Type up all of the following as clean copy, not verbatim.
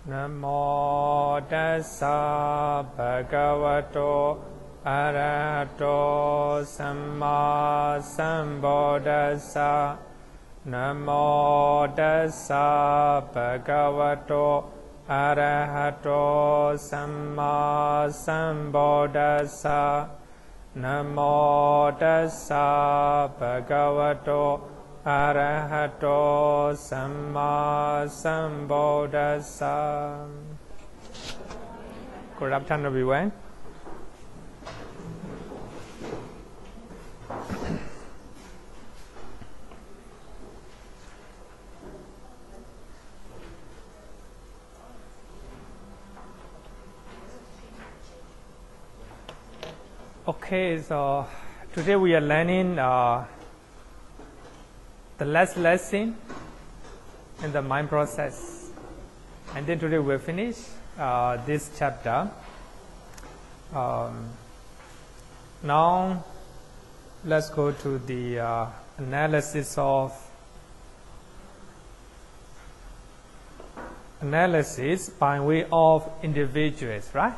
Namo tassa bhagavato arahato samma sambuddhassa. Namo tassa bhagavato arahato samma sambuddhassa. Namo tassa bhagavato arahato samma sambuddhassa. Good afternoon, everyone. Okay, so today we are learning the last lesson in the mind process, and then today we'll finish this chapter. Now let's go to the analysis by way of individuals, right?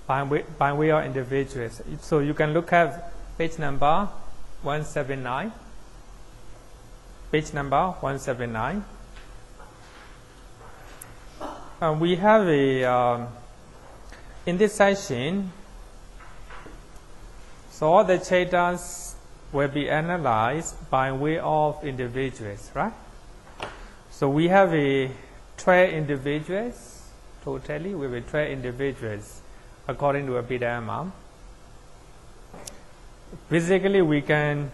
By way of individuals. So you can look at page number 179. Page number 179. We have in this session, so all the cittas will be analyzed by way of individuals, right? So we have 12 individuals, totally we have 12 individuals according to Abhidhamma. Basically, we can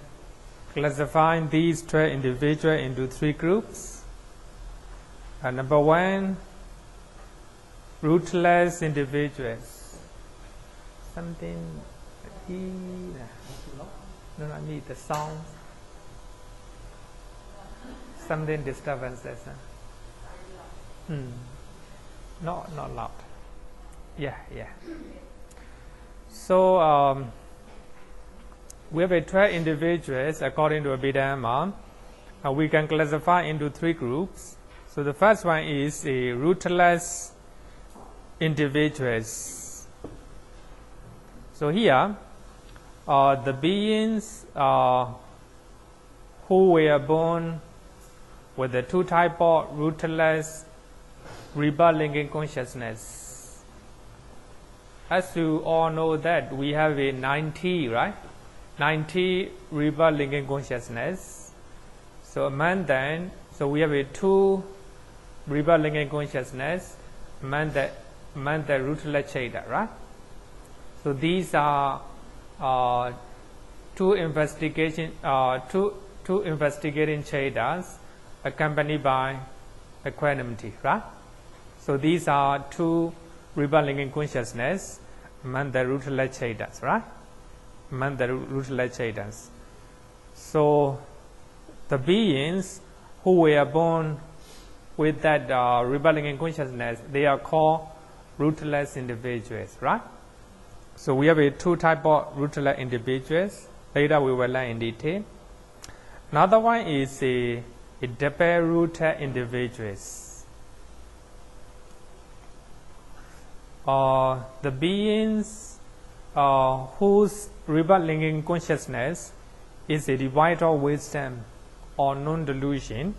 classify these 12 individuals into 3 groups. Number 1, rootless individuals. Something, no, I need the sound. Something disturbances. Not loud. Yeah. So we have 12 individuals according to Abhidhamma. We can classify into 3 groups. So the first one is a rootless individuals. So here, the beings who were born with the 2 types of rootless rebirth-linking consciousness. As you all know that we have a 90, right? 90 rebirth-linking consciousness. So among them, so we have a 2 rebirth-linking consciousness among the rootless citta, right? So these are two investigating cittas accompanied by equanimity, right? So these are 2 rebirth-linking consciousness among the rootless cittas, right? Among the rootless cittas. So the beings who were born with that rebirth-linking consciousness, they are called rootless individuals, right? So we have 2 types of rootless individuals. Later we will learn in detail. Another one is a double-rooted individuals. The beings whose rebirth-linking consciousness is a devoid of wisdom or non-delusion.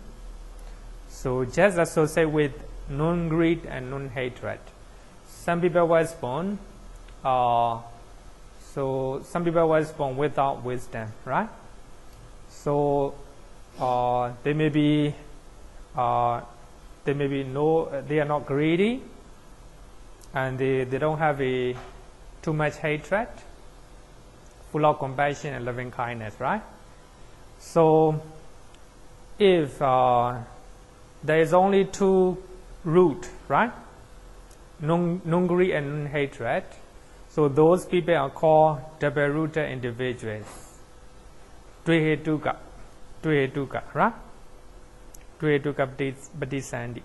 So just associate with non-greed and non-hatred. Some people was born, without wisdom, right? So they are not greedy, and they don't have too much hatred, full of compassion and loving kindness, right? So if there is only 2 root, right? Non-greed and non-hatred. So those people are called double-rooted individuals. Dvihetuka, right? Dvihetuka Bodhisattva.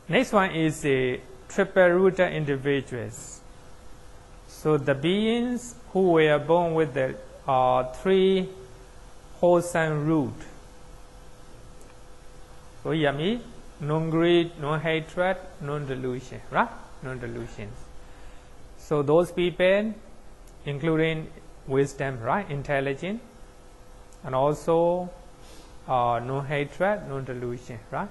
Next one is a triple-rooted individuals. So the beings who were born with the 3 wholesome root. So yummy non-greed, non-hatred, non-delusion, right? Non-delusions. So those people, including wisdom, right? Intelligent, and also non-hatred, non-delusion, right?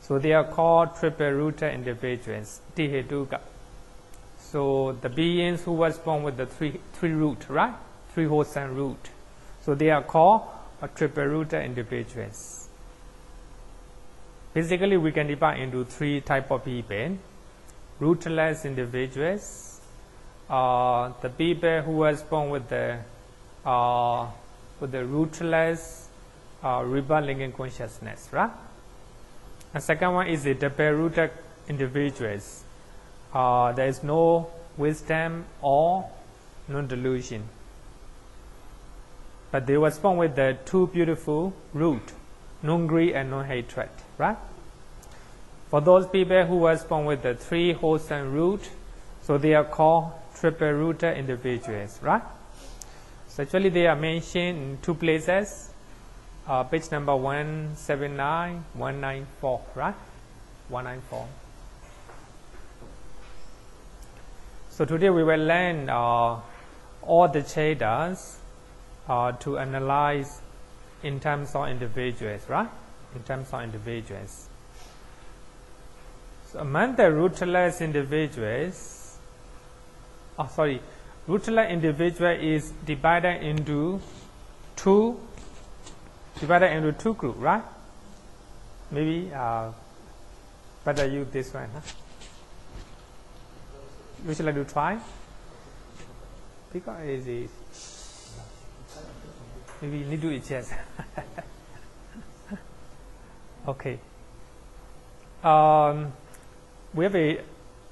So they are called triple-rooted individuals, Tihetuka. So the beings who was born with the three root, right? Three wholesome root. So they are called triple-rooted individuals. Basically, we can divide into three types of people: rootless individuals, the people who was born with the rootless rebelling in consciousness, right? And second one is the double-rooted individuals. There is no wisdom or non-delusion, but they were born with the two beautiful root, non-greed and non-hatred, right? For those people who were born with the three wholesome root, so they are called triple-rooted individuals, right? So actually they are mentioned in two places, page number 179, 194, right? 194. So today we will learn all the cittas to analyze in terms of individuals, right? In terms of individuals. So among the rootless individuals, rootless individual is divided into two groups, right? Maybe better use this one, huh? Would you like to try? Because it is maybe you need to adjust. Okay. We have a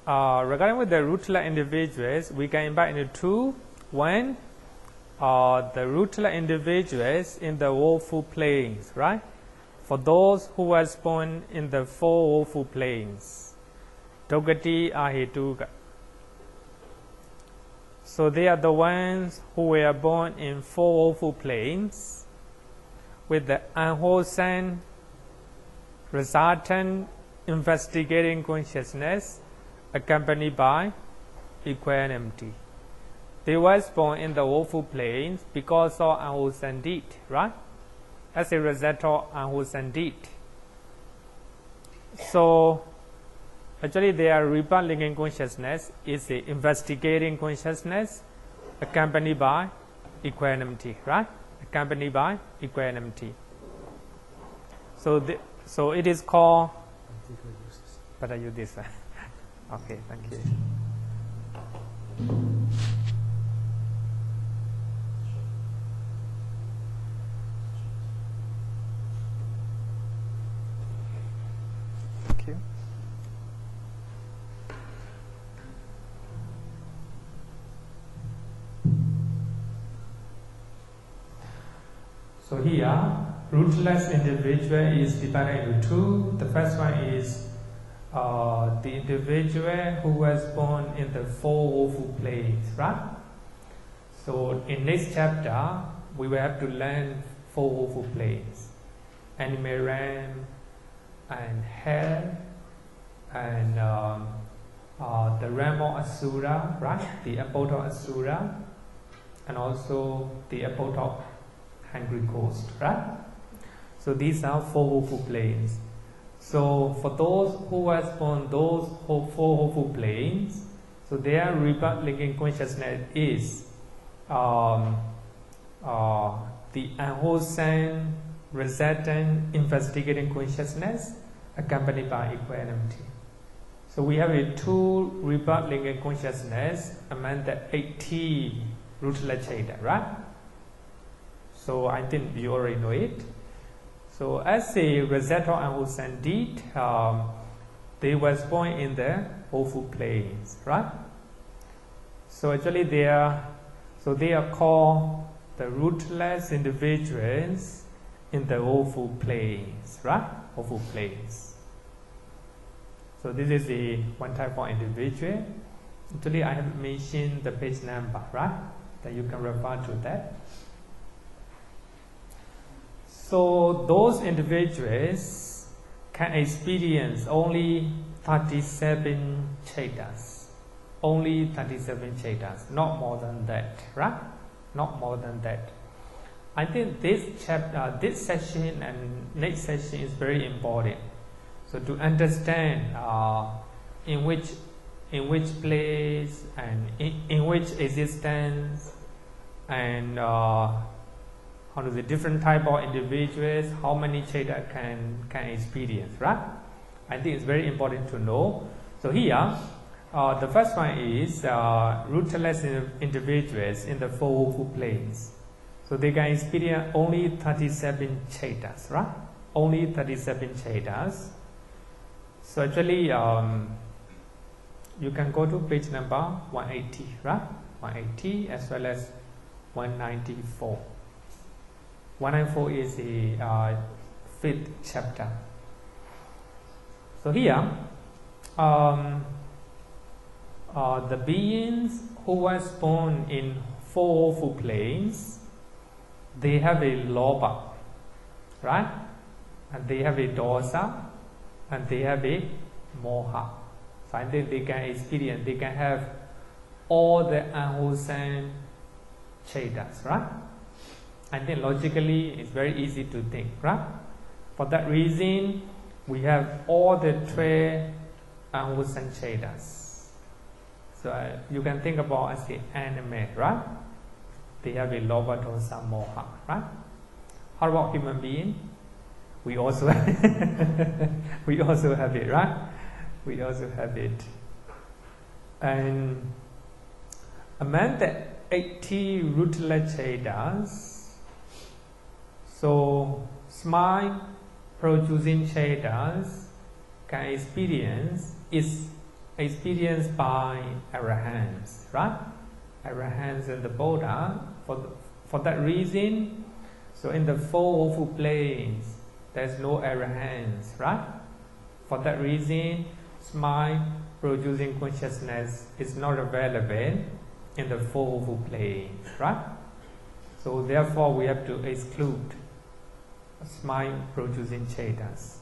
regarding with the rootless individuals, we can divide into two. One, the rootless individuals in the woeful planes, right? For those who were born in the four woeful planes, Dogati, Ahetuka. So they are the ones who were born in four woeful planes with the unwholesome resultant investigating consciousness accompanied by equanimity. They were born in the woeful planes because of unwholesome deed, right? As a result of unwholesome deed. So actually their rebelling in consciousness is the investigating consciousness accompanied by equanimity, right? Accompanied by equanimity. So it is called. Better use this one. Okay, thank you. Thank you. So here, rootless individual is divided into two. The first one is the individual who was born in the four woeful planes, right? So in next chapter, we will have to learn four woeful planes: animal realm, and hell, and the realm of Asura, right? The abode of Asura, and also the abode of hungry ghost, right? So these are four woeful planes. So for those who was born those four woeful planes, so their rebelling in consciousness is the unwholesome resultant investigating consciousness accompanied by equanimity. So we have a two rebelling in consciousness among the 80 rootless citta, right? So I think you already know it. So as a result of unwholesome deed, they were born in the woeful planes, right? So actually they are called the rootless individuals in the woeful planes, right? Woeful planes. So this is the one type of individual. Actually I have mentioned the page number, right? That you can refer to that. So those individuals can experience only 37 cittas. Only 37 cittas, not more than that, right? Not more than that. I think this chapter, this session and next session is very important. So to understand in which place and in which existence, and how to say, different type of individuals, how many citta can experience, right? I think it's very important to know. So here, the first one is rootless individuals in the Four Woeful Plains. So they can experience only 37 cittas, right? Only 37 cittas. So actually, you can go to page number 180, right? 180 as well as 194. 194 is the 5th chapter. So here, the beings who was born in Four Woeful Plains, they have a loba, right? And they have a dosa, and they have a moha. So I think they can experience, they can have all the unwholesome cittas, right? I think logically it's very easy to think, right? For that reason, we have all the 12 unwholesome cittas. So you can think about as the animal, right? They have a loba, dosa, moha, right? How about human being? We also we also have it, right? We also have it. And among the 80 rootless cittas, so smile producing cittas can experience is experienced by arahants, right? Arahants and the Buddha. For that reason, so in the Four Woeful Plains, there's no arahants, right? For that reason, smile producing consciousness is not available in the Four Woeful Plains, right? So therefore, we have to exclude smile producing cittas.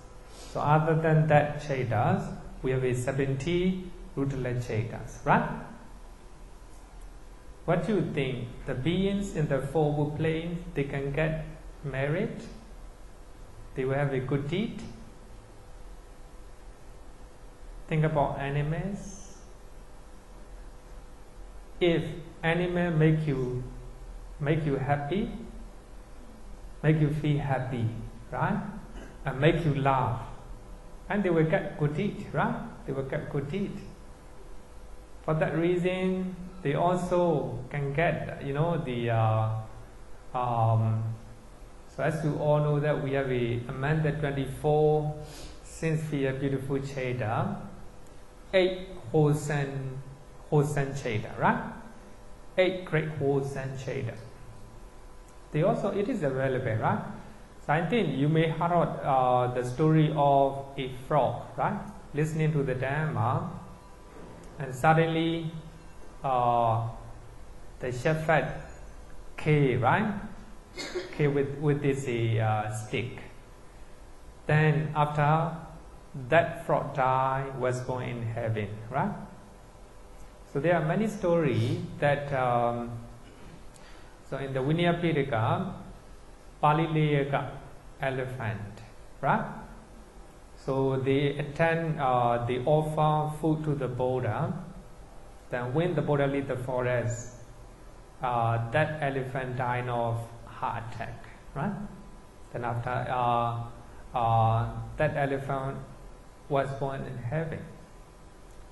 So other than that cittas, we have a 70 rootless cittas, right? What do you think? The beings in the Four Woeful Plains, they can get married? They will have a good deed? Think about animals. If animal make you happy, make you feel happy, right? And make you laugh, and they will get good deed, right? They will get good deed. For that reason, they also can get, so as you all know that we have among the 24 sincere beautiful citta, 8 wholesome citta, right? 8 great wholesome citta. They also, it is available, right? So I think you may have heard the story of a frog, right? Listening to the Dhamma, and suddenly the shepherd came, right? Came with this stick. Then after that frog died, was born in heaven, right? So there are many stories that so in the Vinaya Pitaka, Palilayaka elephant, right? So they attend, they offer food to the Buddha. Then when the Buddha leave the forest, that elephant died of heart attack, right? Then after that elephant was born in heaven.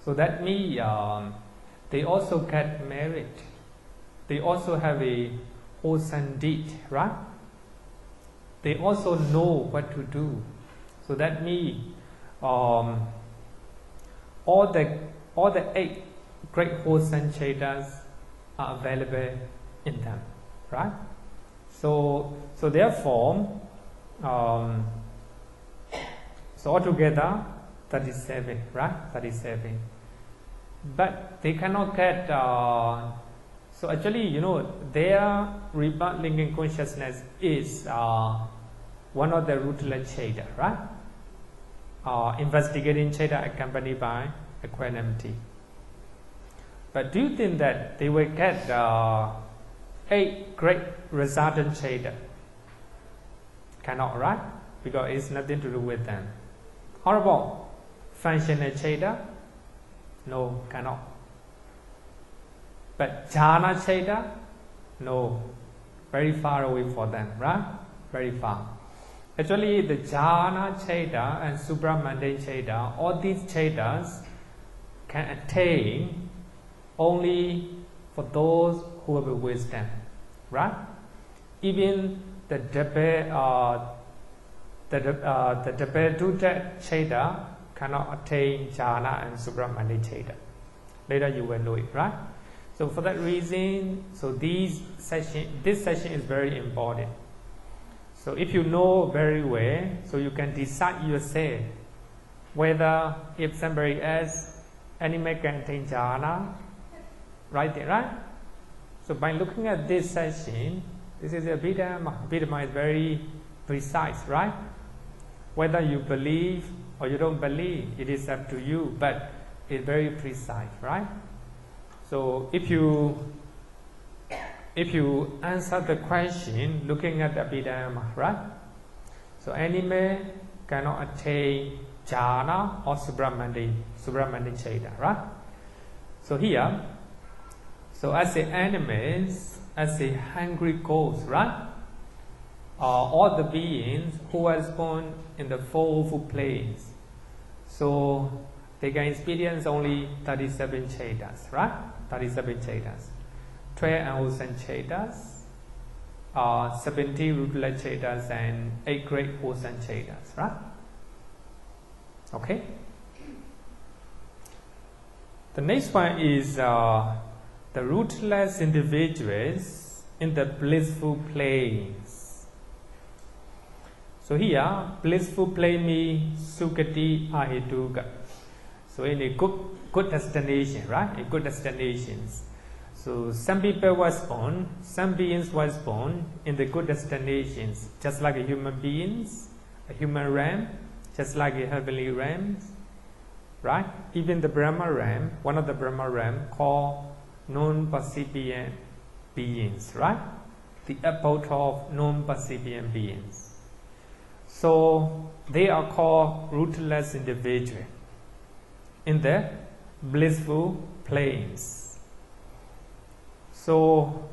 So that means they also get married. They also have a wholesome deed, right? They also know what to do. So that means all the 8 great wholesome cittas are available in them, right? So therefore, so altogether 37, right? 37. But they cannot get. So actually, their rebirth linking consciousness is one of the rootless citta, right? investigating citta accompanied by equanimity. But do you think that they will get 8 great resultant citta? Cannot, right? Because it's nothing to do with them. How about functional citta? No, cannot. But jhana citta? No, very far away for them, right? Very far. Actually, the jhana citta and supramundane citta, all these cittas can attain only for those who have wisdom, right? Even the Debeduta citta cannot attain jhana and supramundane citta. Later you will know it, right? So for that reason, so this session is very important. So if you know very well, so you can decide yourself whether if somebody else anime can attain jhana, right there, right? So by looking at this session, this is Abhidhamma. Abhidhamma is very precise, right? Whether you believe or you don't believe, it is up to you, but it's very precise, right? So if you answer the question looking at the Abhidhamma, right? So anime cannot attain jhana or supramundane citta, right? So here, so as the animals, as the hungry ghosts, right? All the beings who are born in the fourfold planes, so they can experience only 37 cittas, right? 37 cittas, 12 Ahosan cittas, 70 Rudra cittas, and 8 great Hosan cittas, right? Okay. The next one is the rootless individuals in the blissful planes. So here, blissful plane means Sukati Ahituka. So in a good destination, right? A good destinations. So some people was born, some beings was born in the good destinations, just like a human beings, a human realm, just like a heavenly realms, right? Even the Brahma realm, one of the Brahma realm called non-percipient beings, right? The abode of non-percipient beings. So they are called rootless individuals in the blissful planes. So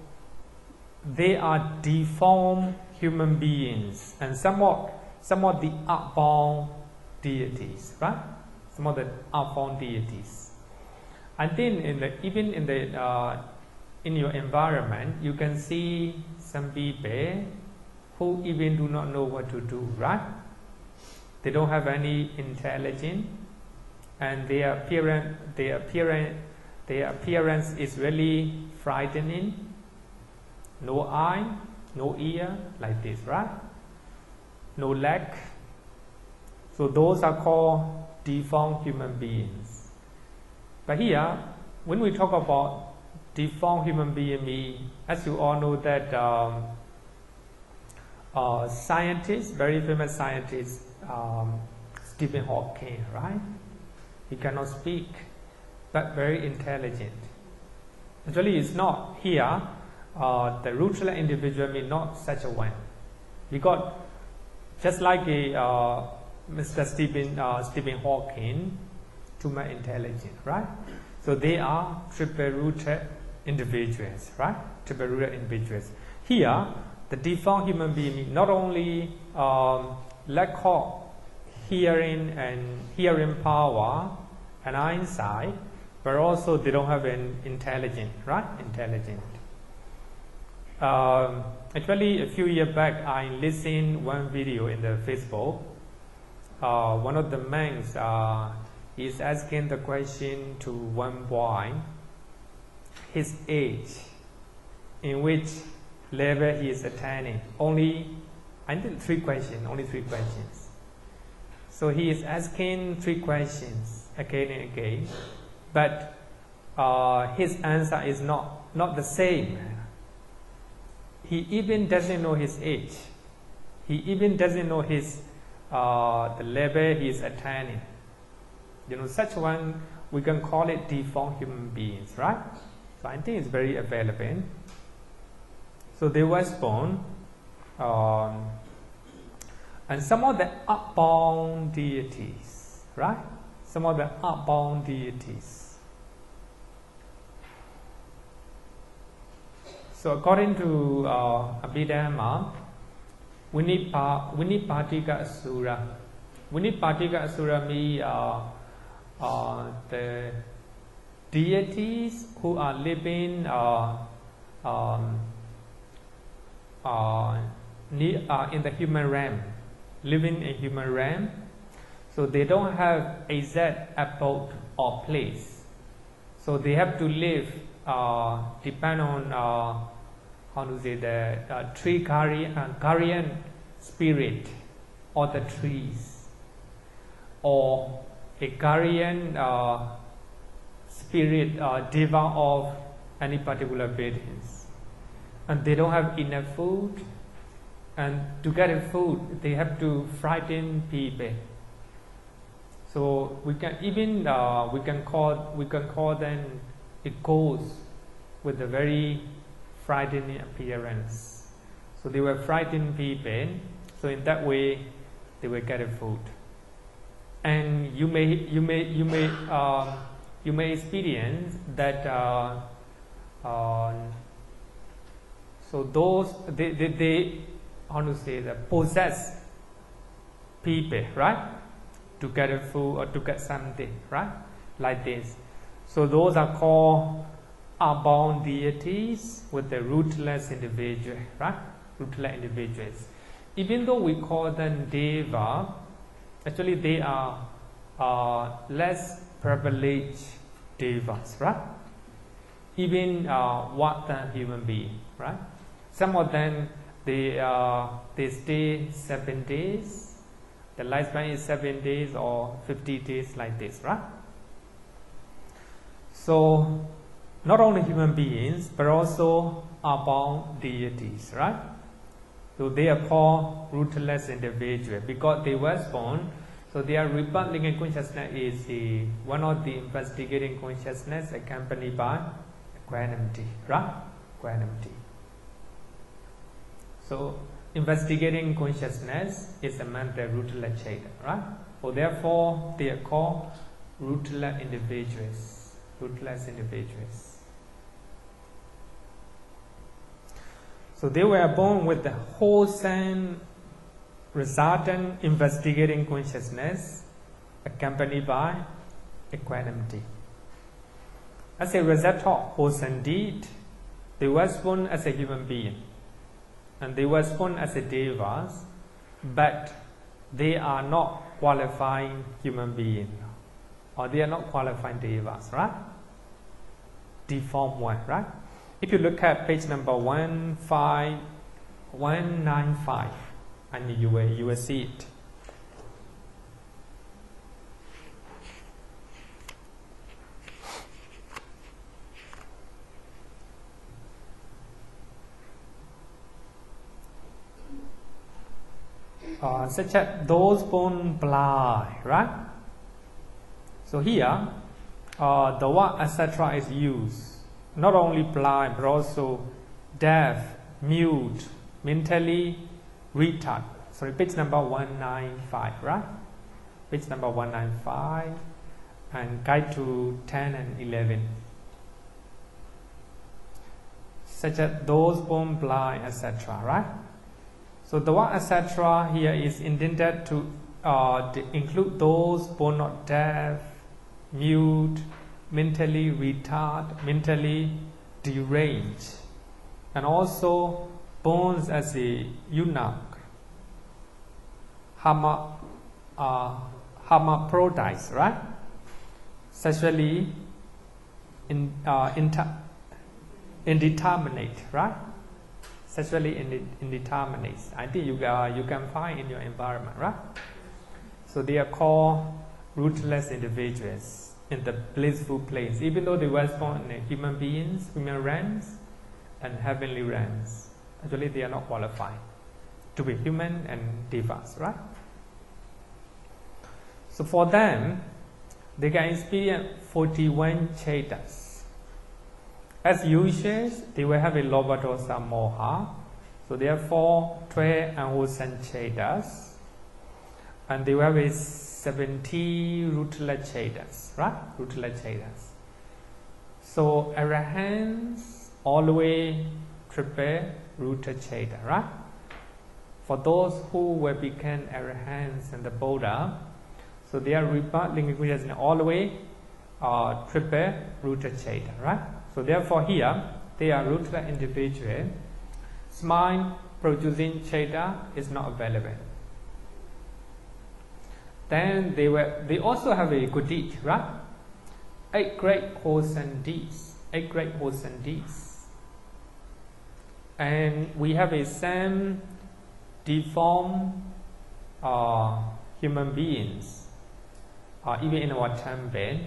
they are deformed human beings and somewhat the upbound deities, right? Some of the upbound deities. And then even in your environment, you can see some people who even do not know what to do, right? They don't have any intelligence, and their appearance is really frightening. No eye, no ear, like this, right? No leg. So those are called deformed human beings. But here, when we talk about deformed human being, as you all know that scientists, very famous scientist, Stephen Hawking, right? He cannot speak, but very intelligent. Actually, it's not here. The rootless individual means not such a one. Because just like Mr. Stephen Hawking, too much intelligent, right? So they are triple-rooted individuals, right? Triple-rooted individuals. Here, the deformed human being not only lack of hearing power and eyesight, but also they don't have an intelligence, right? Intelligent. Actually, a few years back, I listened one video in the Facebook. One of the monks is asking the question to one boy, his age, in which level he is attaining. Only 3 questions. So he is asking 3 questions again and again, but his answer is not the same. He even doesn't know his age. He even doesn't know his the level he is attaining. Such one, we can call it deformed human beings, right? So I think it's very available. So they were born, and some of the upbound deities, right? Some of the upbound deities. So according to Abhidhamma, Vinipatika Asura. Vinipatika Asura means the deities who are living in the human realm, living in human realm. So they don't have exact abode or place. So they have to live depend on the tree guardian spirit or the trees, or a guardian spirit deva of any particular buildings. And they don't have enough food, and to get food they have to frighten people. So we can even we can call them a ghost with a very frightening appearance. So they were frightening people. So in that way, they will get food. And you may experience that. So those they how to say that possess people, right? To get food or to get something, right? Like this. So those are called upbound deities with the rootless individual, right? Rootless individuals. Even though we call them deva, actually they are less privileged devas, right? Even what than human being, right? Some of them they stay 7 days. The lifespan is 7 days or 50 days, like this, right? So not only human beings but also upbound deities, right? So they are called rootless individuals because they were born. So their rebirth consciousness is one of the investigating consciousness accompanied by equanimity, right? Equanimity. So investigating consciousness is among the rootless chaita, right? So therefore they are called rootless individuals. Rootless individuals. So they were born with the wholesome resultant investigating consciousness accompanied by equanimity. As a result of wholesome deed, they were born as a human being. And they were born as a devas, but they are not qualifying human beings, or they are not qualifying devas, right? Deformed one, right? If you look at page number 195, and you will see it. Such as those born blind, right? So here, the word etc. is used. Not only blind, but also deaf, mute, mentally retarded. Sorry, page number 195, right? Page number 195, and guide to 10 and 11. Such as those born blind, etc., right? So the word etc. here is intended to include those born not deaf, mute, mentally retarded, mentally deranged, and also born as a eunuch, hermaphrodites, right? Sexually indeterminate, right? Sexually indeterminate. I think you can find in your environment, right? So they are called rootless individuals in the blissful place, even though they were born in human beings, human realms, and heavenly realms. Actually, they are not qualified to be human and devas, right? So for them, they can experience 41 cittas. As usual, they will have a lobha dosa moha. So therefore, 12 unwholesome cittas. And they will have a 70 rutila cittas, right? Rutila cittas. So arahants always triple ruta citta, right? For those who will become arahants and the Buddha, so their rebirth linguages always triple ruta citta, right? So therefore here they are rutila individual. Smile producing citta is not available. Then they also have a good deed, right? 8 great wholesome deeds. 8 great wholesome deeds. And we have a same deformed human beings, even in our temple.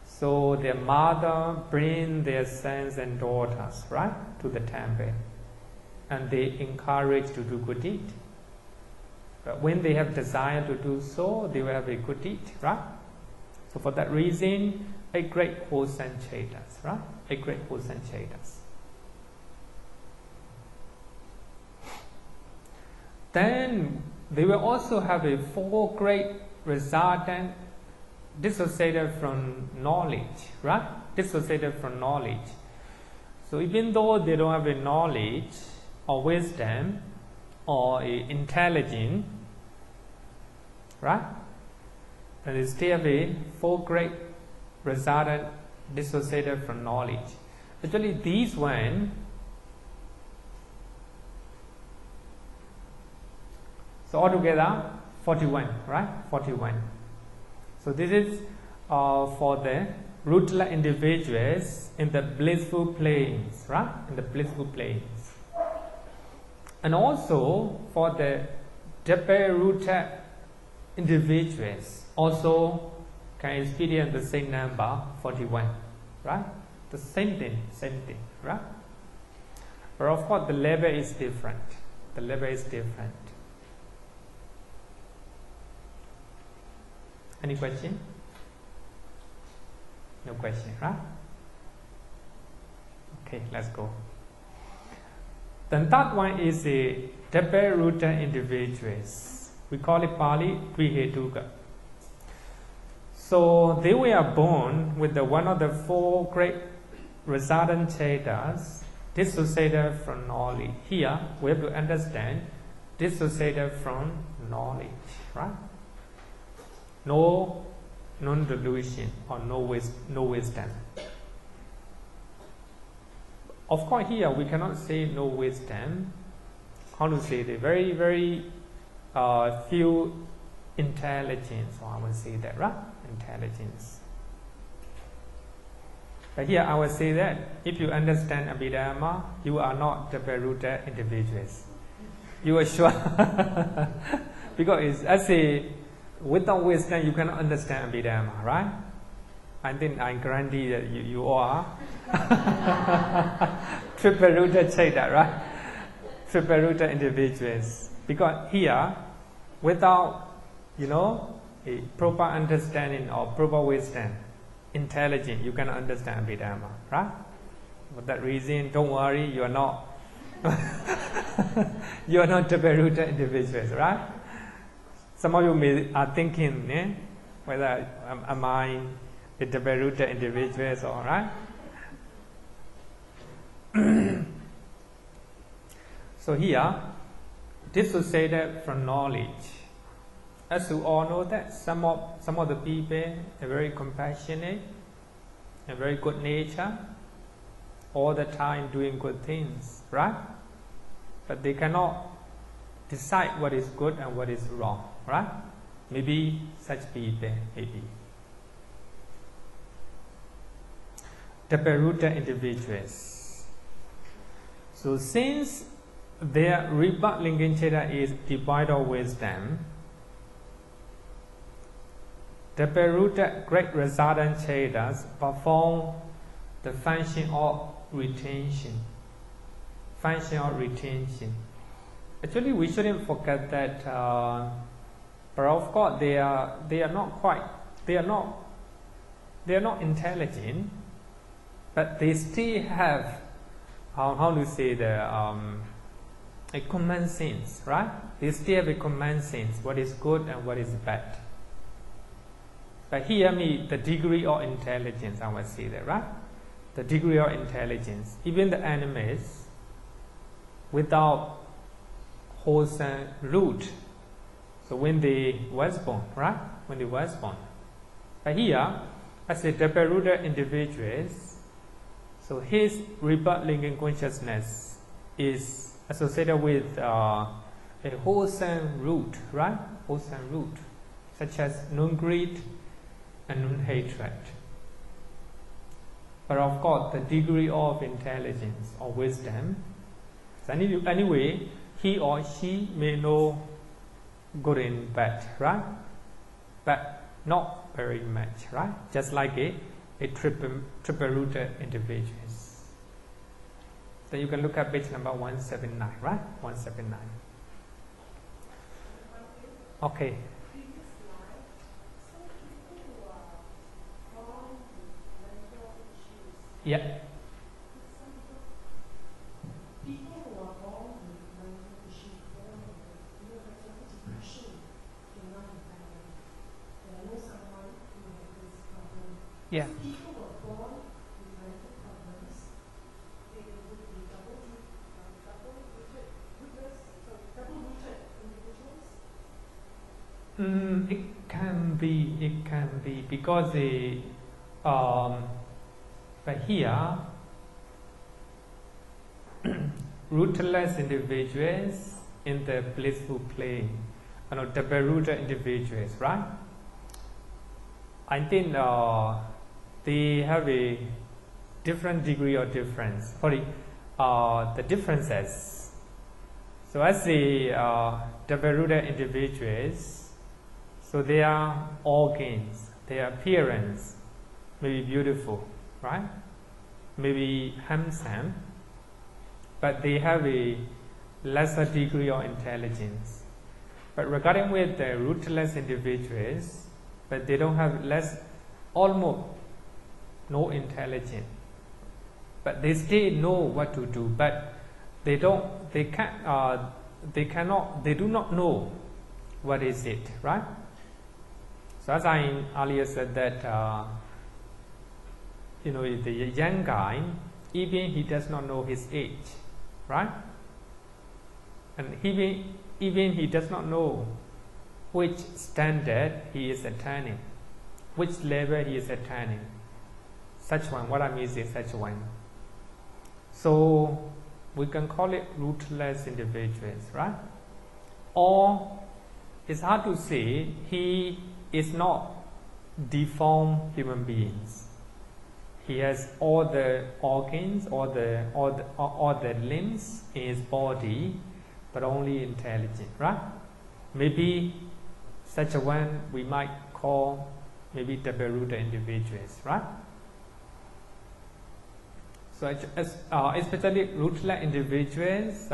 So their mother bring their sons and daughters, right, to the temple, and they encourage to do good deed. But when they have desire to do so, they will have a good deed, right? So for that reason, 8 great wholesome cittas, right? 8 great wholesome cittas. Then they will also have a 4 great resultant dissociated from knowledge, right? Dissociated from knowledge. So even though they don't have a knowledge or wisdom or a intelligence, right? Then they still have a 4 great resultant dissociated from knowledge. Actually, these one, so altogether 41, right? 41. So this is for the rutila individuals in the blissful planes, right? In the blissful planes. And also for the Deparuta individuals also can experience the same number, 41, right? The same thing, right? But of course the level is different. The level is different. Any question? No question, right? Okay, let's go. The third one is a Deparuta individuals. We call it Pali Vihetuka. So they were born with one of the 4 great resultant cittas dissociated from knowledge. Here we have to understand dissociated from knowledge, right? No non-delusion or no wisdom. Of course, here we cannot say no wisdom. How to say it? Very, very few intelligence, or I would say that, right? Intelligence. But here I would say that if you understand Abhidhamma, you are not the Deparuta individuals. You are sure. Because as a without wisdom, you cannot understand Abhidhamma, right? I think I guarantee that you all are Triparuta Chaita, right? Triparuta individuals. Because here, without, a proper understanding or proper wisdom, intelligence, you cannot understand Abhidhamma, right? For that reason, don't worry, you are not you are not Triparuta individuals, right? Some of you are thinking, whether am I a Deparuta individuals or right? So here, dissociated from knowledge. As you all know that some of the people are very compassionate and very good nature, all the time doing good things, right? But they cannot decide what is good and what is wrong, right? Maybe such people, maybe. Deparuta individuals. So since their rebirth lingam is devoid of wisdom, Deparuta great resultant cittas perform the function of retention. Function of retention. Actually, we shouldn't forget that But of course, they are not intelligent, but they still have how to say a common sense, right? They still have a common sense, what is good and what is bad. But here the degree of intelligence, I would say that, right? The degree of intelligence, even the animals, without wholesome root. So when they was born, right? When they was born. But here, as a double-rooted individuals, so his rebirth linking consciousness is associated with a wholesome root, right? Wholesome root, such as non-greed and non-hatred. But of course, the degree of intelligence or wisdom, so anyway, he or she may know good and bad, right? But not very much, right? Just like a triple-rooted individuals. So you can look at page number 179, right? 179. Okay. Yeah. People who are born with mental issues, born with depression, cannot be balanced. I know someone who has this problem. Yeah. People who are born with mental problems, they would be double-rooted individuals. It can be because but here, rootless individuals in the blissful plane, double-rooted individuals, right? I think they have a different degree of difference. Sorry, the differences. So as the double-rooted individuals, so their organs, their appearance may be beautiful, right? Maybe handsome, but they have a lesser degree of intelligence. But regarding with the rootless individuals, but they don't have almost no intelligence. But they still know what to do, but they do not know what is it, right? So as I earlier said that the young guy, even he does not know his age, right? And even he does not know which standard he is attaining, which level he is attaining. Such one, what I mean is such one. So we can call it rootless individuals, right? Or it's hard to say, he is not deformed human beings. He has all the organs, all the limbs in his body, but only intelligent, right? Maybe such a one we might call maybe double-rooted individuals, right? So especially rootless individuals,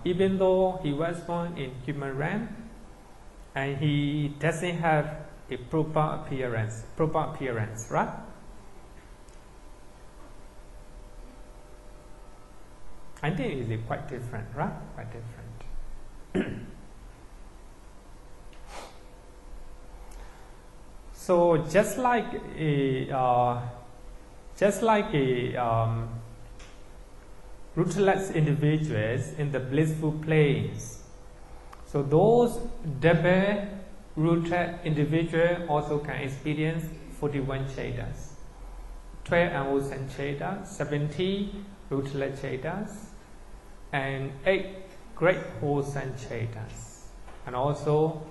even though he was born in human realm, and he doesn't have a proper appearance, right? I think it is quite different, right? Quite different. So just like a rootless individuals in the blissful planes, so those double-rooted individuals also can experience 41 cittas, 12 unwholesome cittas, 70 rootless cittas, and 8 great wholesome cittas, and also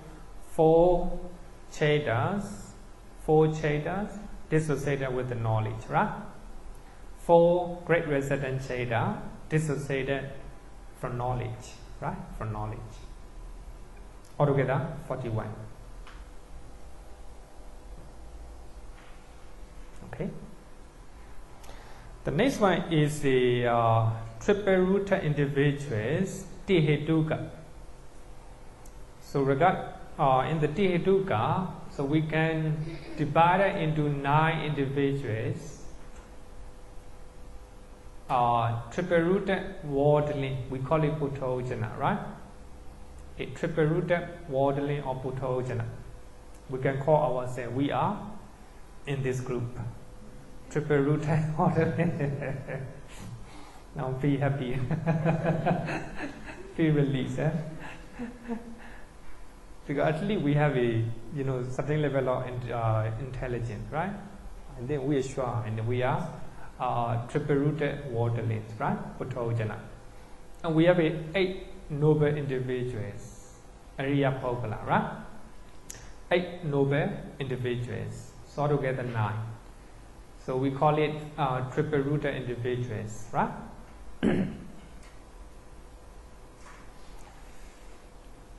4 cittas dissociated with the knowledge, right? 4 great resident citta dissociated from knowledge, right? From knowledge. Altogether 41. Okay. The next one is the triple-rooted individuals, tihetuka. So in the Tihetuka, so we can divide it into 9 individuals. Triple-rooted worldling, we call it Puthojana, right? A triple-rooted worldling or Puthojana. We can call ourselves, we are in this group. Triple-rooted worldling. Now be happy. Feel released. Because at least we have a, certain level of intelligence, right? And then we are sure, and we are triple-rooted worldlings, right? Puthojana. And we have 8 noble individuals, Ariya Popala, right? 8 noble individuals, so together 9. So we call it triple-rooted individuals, right?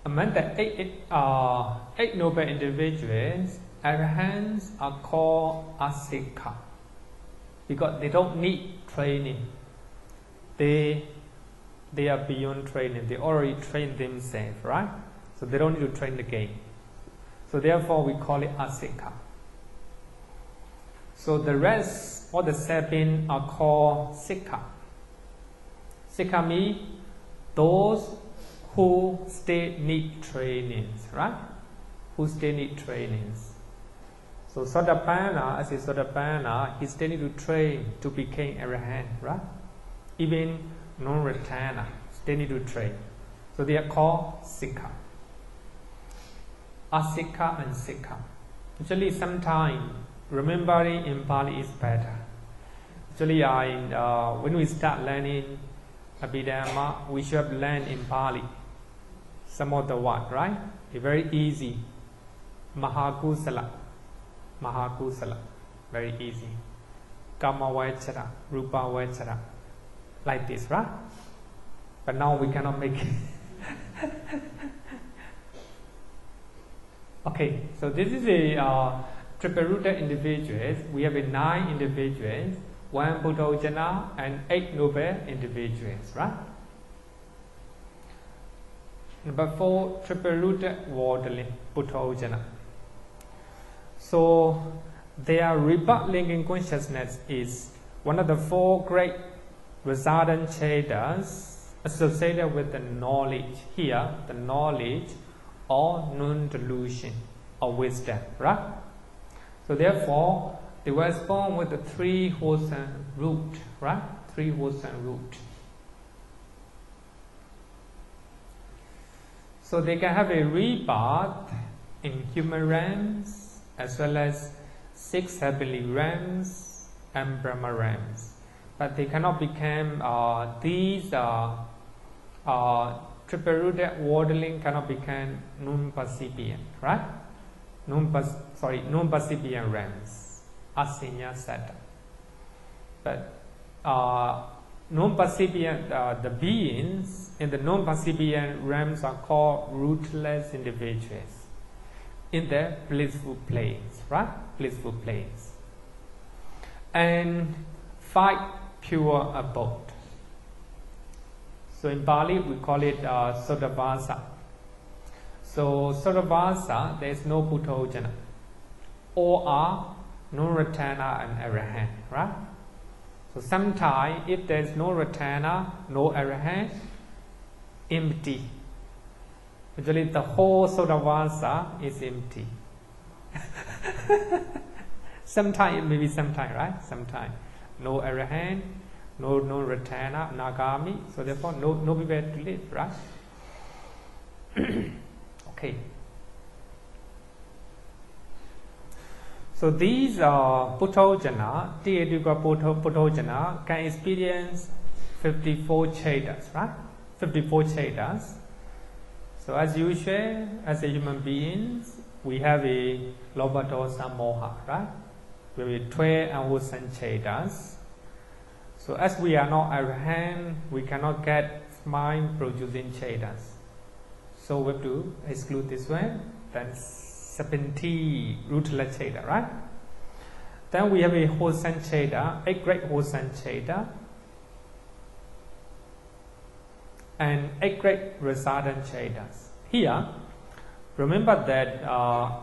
Among the 8 noble individuals, arahants are called asika because they don't need training. They are beyond training. They already train themselves, right? So they don't need to train again. So therefore, we call it asika. So the rest, all the 7 are called sikha. Sikha means those who still need trainings, right? Who still need trainings. So Sotapanna, as a Sotapanna, he still need to train to become arahant, right? Even non-returner still need to train. So they are called sikha. Asika and sikha. Actually, sometimes remembering in Pali is better. Actually, when we start learning Abhidhamma, we should learn in Pali some of the word, right? It's very easy. Mahakusala, very easy. Kama vachara, rupa vachara, like this, right? But now we cannot make it. Okay, so this is a triple-rooted individuals. We have 9 individuals, 1 Puthojana and 8 noble individuals, right? Number 4, triple-rooted worldling, Puthojana. So their rebirth linking consciousness is one of the 4 great resultant cittas associated with the knowledge. Here, the knowledge or non-delusion or wisdom, right? So therefore, they were born with the 3 wholesome root, right? 3 wholesome root. So they can have a rebirth in human realms as well as 6 heavenly realms and Brahma realms. But they cannot become these triple-rooted worldling cannot become non-percipient, right? Non-percipient realms, asinya satta. But non-percipient, the beings in the non-percipient realms are called rootless individuals in the blissful planes, right? Blissful planes. And 5 pure abode. So in Pali we call it Sodavasa. So Sodavasa, there is no Puthojana. All are non-returner and arahant, right? So sometimes if there is no returner, no arahant, empty. Usually the whole Sodavasa is empty. Sometimes, maybe sometime, right? Sometime. No arahant, no returner, nagami. So therefore, no people to live, right? Okay. So these Puthojana, Tihetuka Puthojana can experience 54 cittas, right? 54 cittas. So as usual, as a human beings, we have a Lobha Dosa Moha, right? We have 12 unwholesome cittas. So as we are not arahant, we cannot get mind producing cittas. So we have to exclude this one. Then 70 rootless citta, right? Then we have a wholesome citta, 8 great wholesome citta, and 8 great resultant cittas. Here, Remember that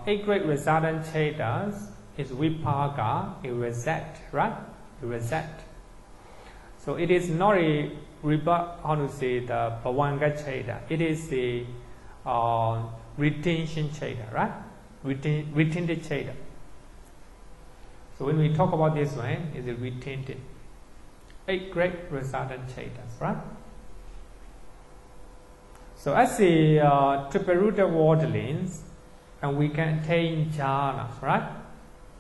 8 great resultant cittas is vipaka, a result, right? A result. So it is not a rebut, how to say, the bhavanga citta. It is a retention citta, right? Retained citta. So when we talk about this one, is it retained? 8 great resultant cittas, right? So as a triple rooted worldlings, and we can attain jhanas, right?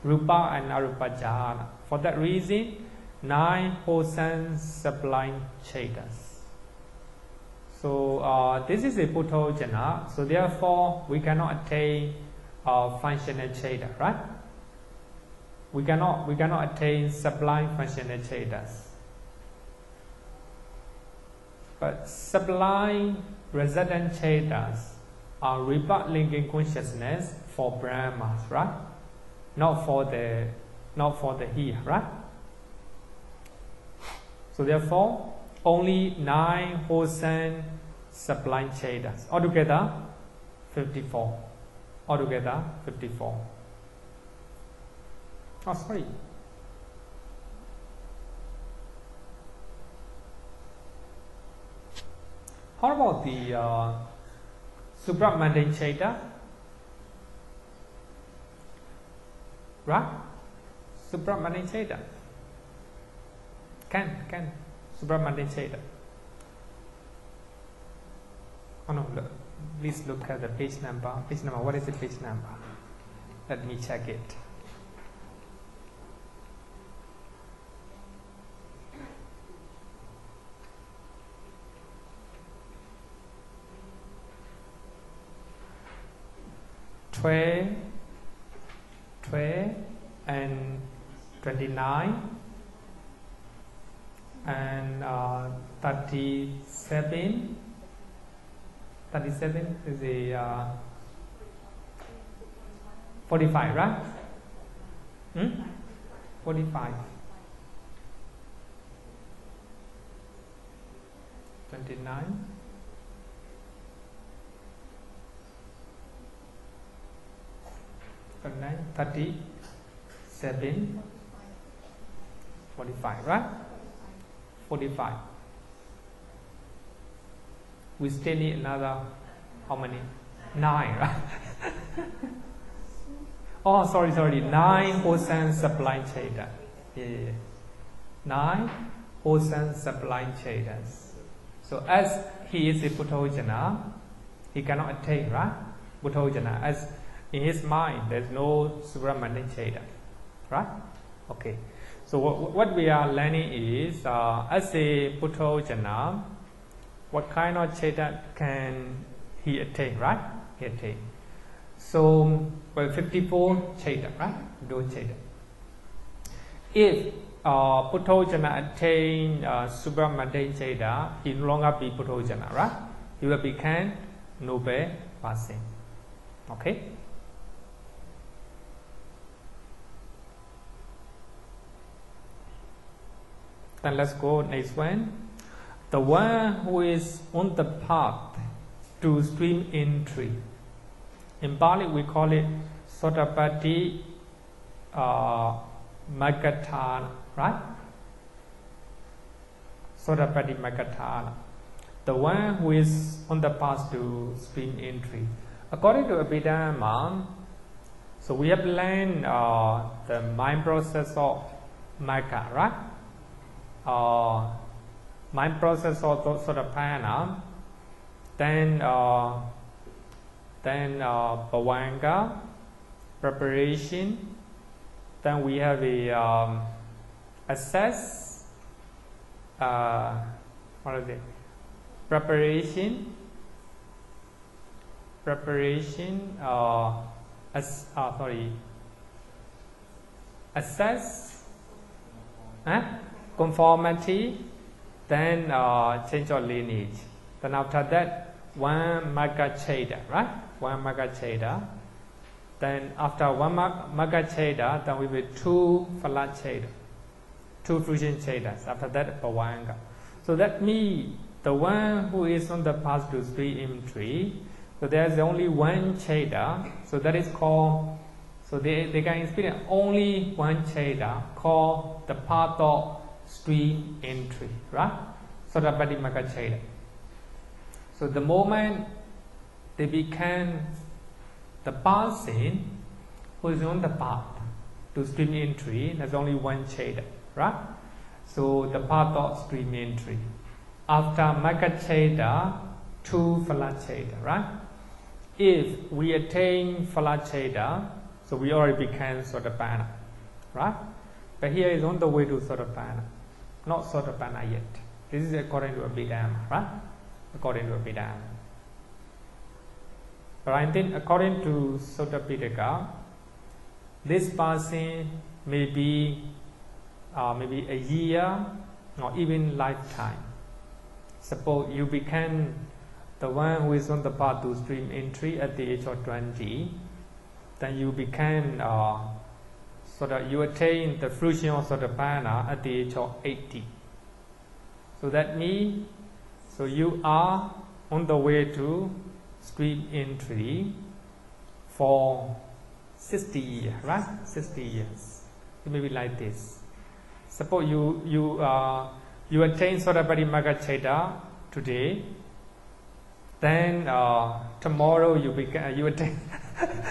Rupa and arupa jhana. For that reason, 9 wholesome sublime cittas. So this is a puthojana. So therefore, we cannot attain functional citta, right? We cannot attain sublime functional cittas. But sublime resident cittas are rebut linking consciousness for Brahmas, right? Not for the here, right? So therefore, only 9 wholesome sublime cittas. Altogether, 54. Altogether, 54. Oh, sorry. How about the supramundane citta? Right? Supramundane citta. Can. Supramundane citta. Oh no, look. Please look at the page number. Page number, what is the page number? Let me check it. And 29 and 37. 37 is a 45, right? 45. 29. 37, 45, right? 45. We still need another, how many? 9, right? Oh, sorry. 9 wholesome sublime citta. Yeah. 9 wholesome sublime cittas. So as he is a puthojana, he cannot attain, right? Puthojana. As in his mind, there's no supramundane citta, right? Okay. So what we are learning is, as a puthojana, what kind of citta can he attain, right? He attain. So, 54 citta, right? Those citta. If puthojana attain supramundane citta, he no longer be puthojana, right? He will become noble person. Okay. Then let's go next one. The one who is on the path to stream entry. In Pali we call it Sotapatti Maggatthana, right? Sotapatti Maggatthana. The one who is on the path to stream entry. According to Abhidhamma, so we have learned the mind process of Magga, right? Mind process of Sotapanna, then Bhavanga, preparation, then we have a assess, what is it? Preparation, assess, conformity, then change of lineage. Then after that, one Magga citta, right? One Magga citta. Then after one Magga citta, then we will 2 Phala citta, 2 fruition cittas. After that, Bhavanga. So that means the one who is on the path to stream entry, So there's only one citta, so that is called, so they can experience only one citta called the path of stream entry, right? Sotapaddi Magga citta. So the moment they become the person who is on the path to stream entry, there's only one citta, right? So the path of stream entry. After Magga citta, two Phala citta, right? If we attain Phala citta, so we already became Sotapanna, right? But here is on the way to Sotapanna, not Sotapanna yet. This is according to Abhidhamma, right? According to Abhidhamma. But I think according to Sutta Pitaka, this person may be maybe a year or even lifetime. Suppose you become the one who is on the path to stream entry at the age of 20, then you become so that you attain the fruition of Sotapanna at the age of 80. So that means, so you are on the way to stream entry for 60 years, right? 60 years. It may be like this. Suppose you attain Sotapaddi Magga citta today, then tomorrow you attain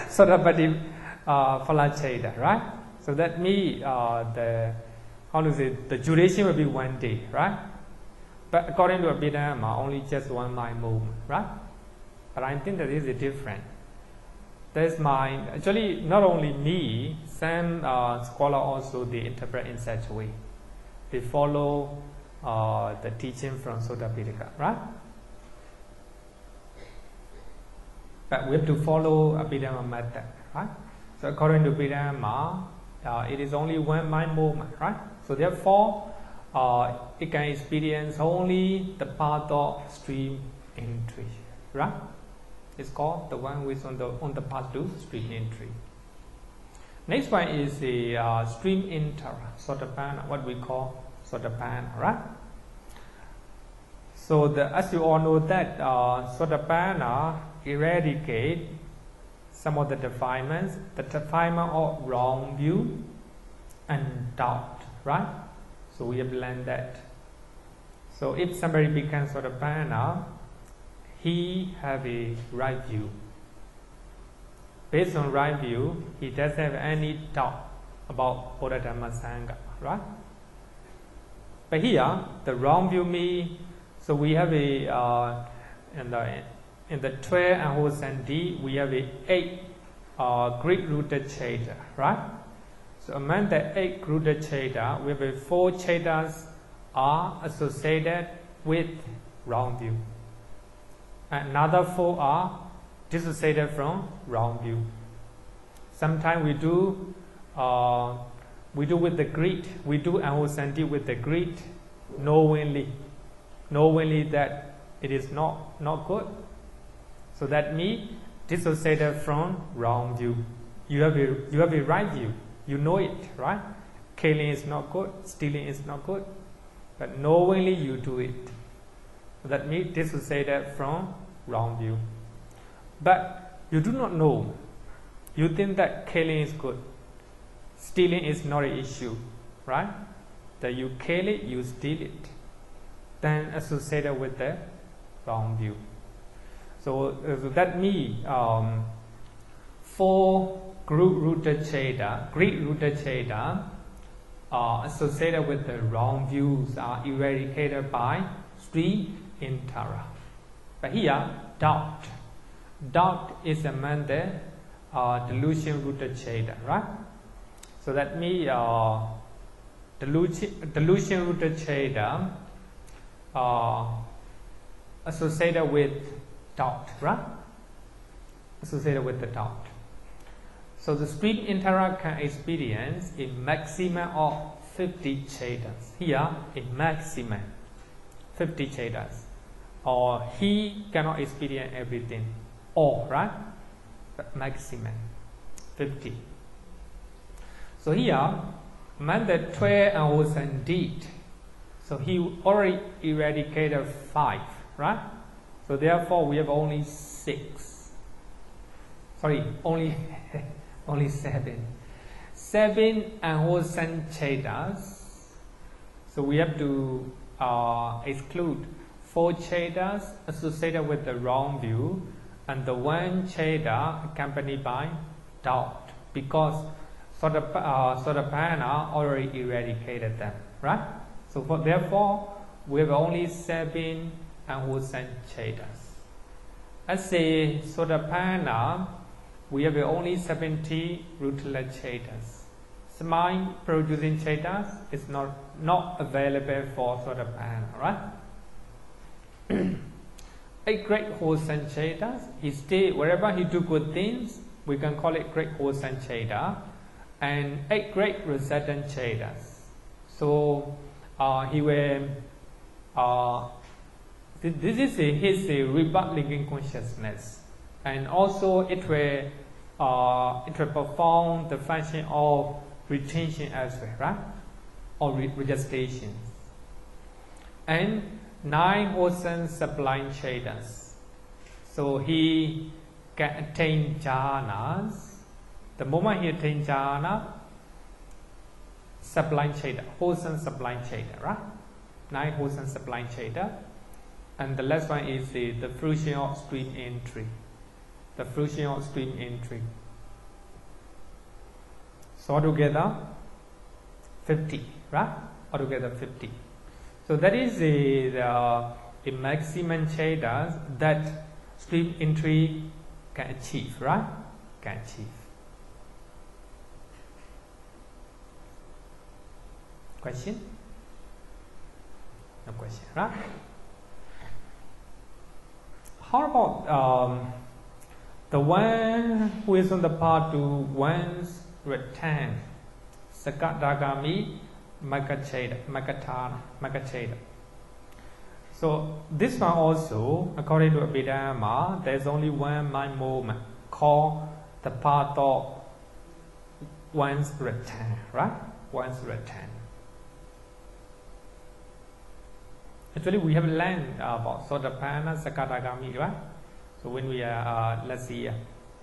Sotapaddi Phala citta, right? So that means the duration will be 1 day, right? But according to Abhidhamma, only just 1 mind movement, right? But I think that is different. There's mind. Actually, not only me, some scholars also they interpret in such a way. They follow the teaching from Sutta Pitaka, right? But we have to follow Abhidhamma method, right? So according to Abhidhamma, it is only 1 mind movement, right? So therefore, it can experience only the path of stream entry, right? It's called the one who is on the path to stream entry. Next one is the stream enter, Sotapanna, what we call Sotapanna, right? So as you all know that Sotapanna eradicate some of the defilements, the defilement of wrong view and doubt, right? So we have learned that. So if somebody becomes Sotapanna, he have a right view. Based on right view, he doesn't have any doubt about Buddha Dhamma Sangha, right? But here, the wrong view means, so we have a in the 12 Ahosandi, we have 8 Greek rooted citta, right? So among the 8 rooted citta, we have 4 cittas are associated with wrong view. Another 4 are dissociated from wrong view. Sometimes we do with the greed. We do Ahosandi with the greed, knowingly that it is not good. So that means dissociated from wrong view. You have a right view. You know it, right? Killing is not good, stealing is not good, but knowingly you do it. So that means dissociated from wrong view. But you do not know. You think that killing is good, stealing is not an issue, right? That you kill it, you steal it, then associated with the wrong view. So that means 4 Greek rooted citta associated with the wrong views are eradicated by stream entera. But here, doubt. Doubt is among the delusion rooted citta, right? So that means delusion rooted citta associated with doubt, right? Associated with the doubt. So the stream entera can experience a maximum of 50 cittas. Here, a maximum 50 cittas. Or he cannot experience everything. All, right? But maximum 50. So here, among the 12 and deed, so he already eradicated 5, right? So therefore, we have only 6. Sorry, only only 7. 7 unwholesome cittas. So we have to exclude 4 cittas associated with the wrong view, and the 1 citta accompanied by doubt, because Sotapanna already eradicated them, right? So therefore, we have only 7 unwholesome cittas. Let's say Sotapanna, we have only 70 rootless cittas. Smile producing cittas is not available for Sotapanna, right? 8 great wholesome cittas, he stay wherever he do good things, we can call it great wholesome citta, and 8 great resultant cittas. So he will this is his rebirth linking consciousness, and also it will perform the function of retention as well, right? Or registration. And 9 wholesome sublime cittas. So he can attain jhanas. The moment he attains jhana, sublime citta, wholesome sublime citta, right? 9 wholesome sublime citta. And the last one is the fruition of stream entry. The fruition of stream entry. So altogether 50, right? Altogether 50. So that is the maximum cittas that stream entry can achieve, right? Can achieve. Question? No question, right? How about the one who is on the path to one's return? Sakadagami Magacheda. So this one also, according to Abhidhamma, there is only one mind movement called the path of one's return, right? One's return. Actually, we have learned about Sotapanna, Sakadagami, right? So when we are last year,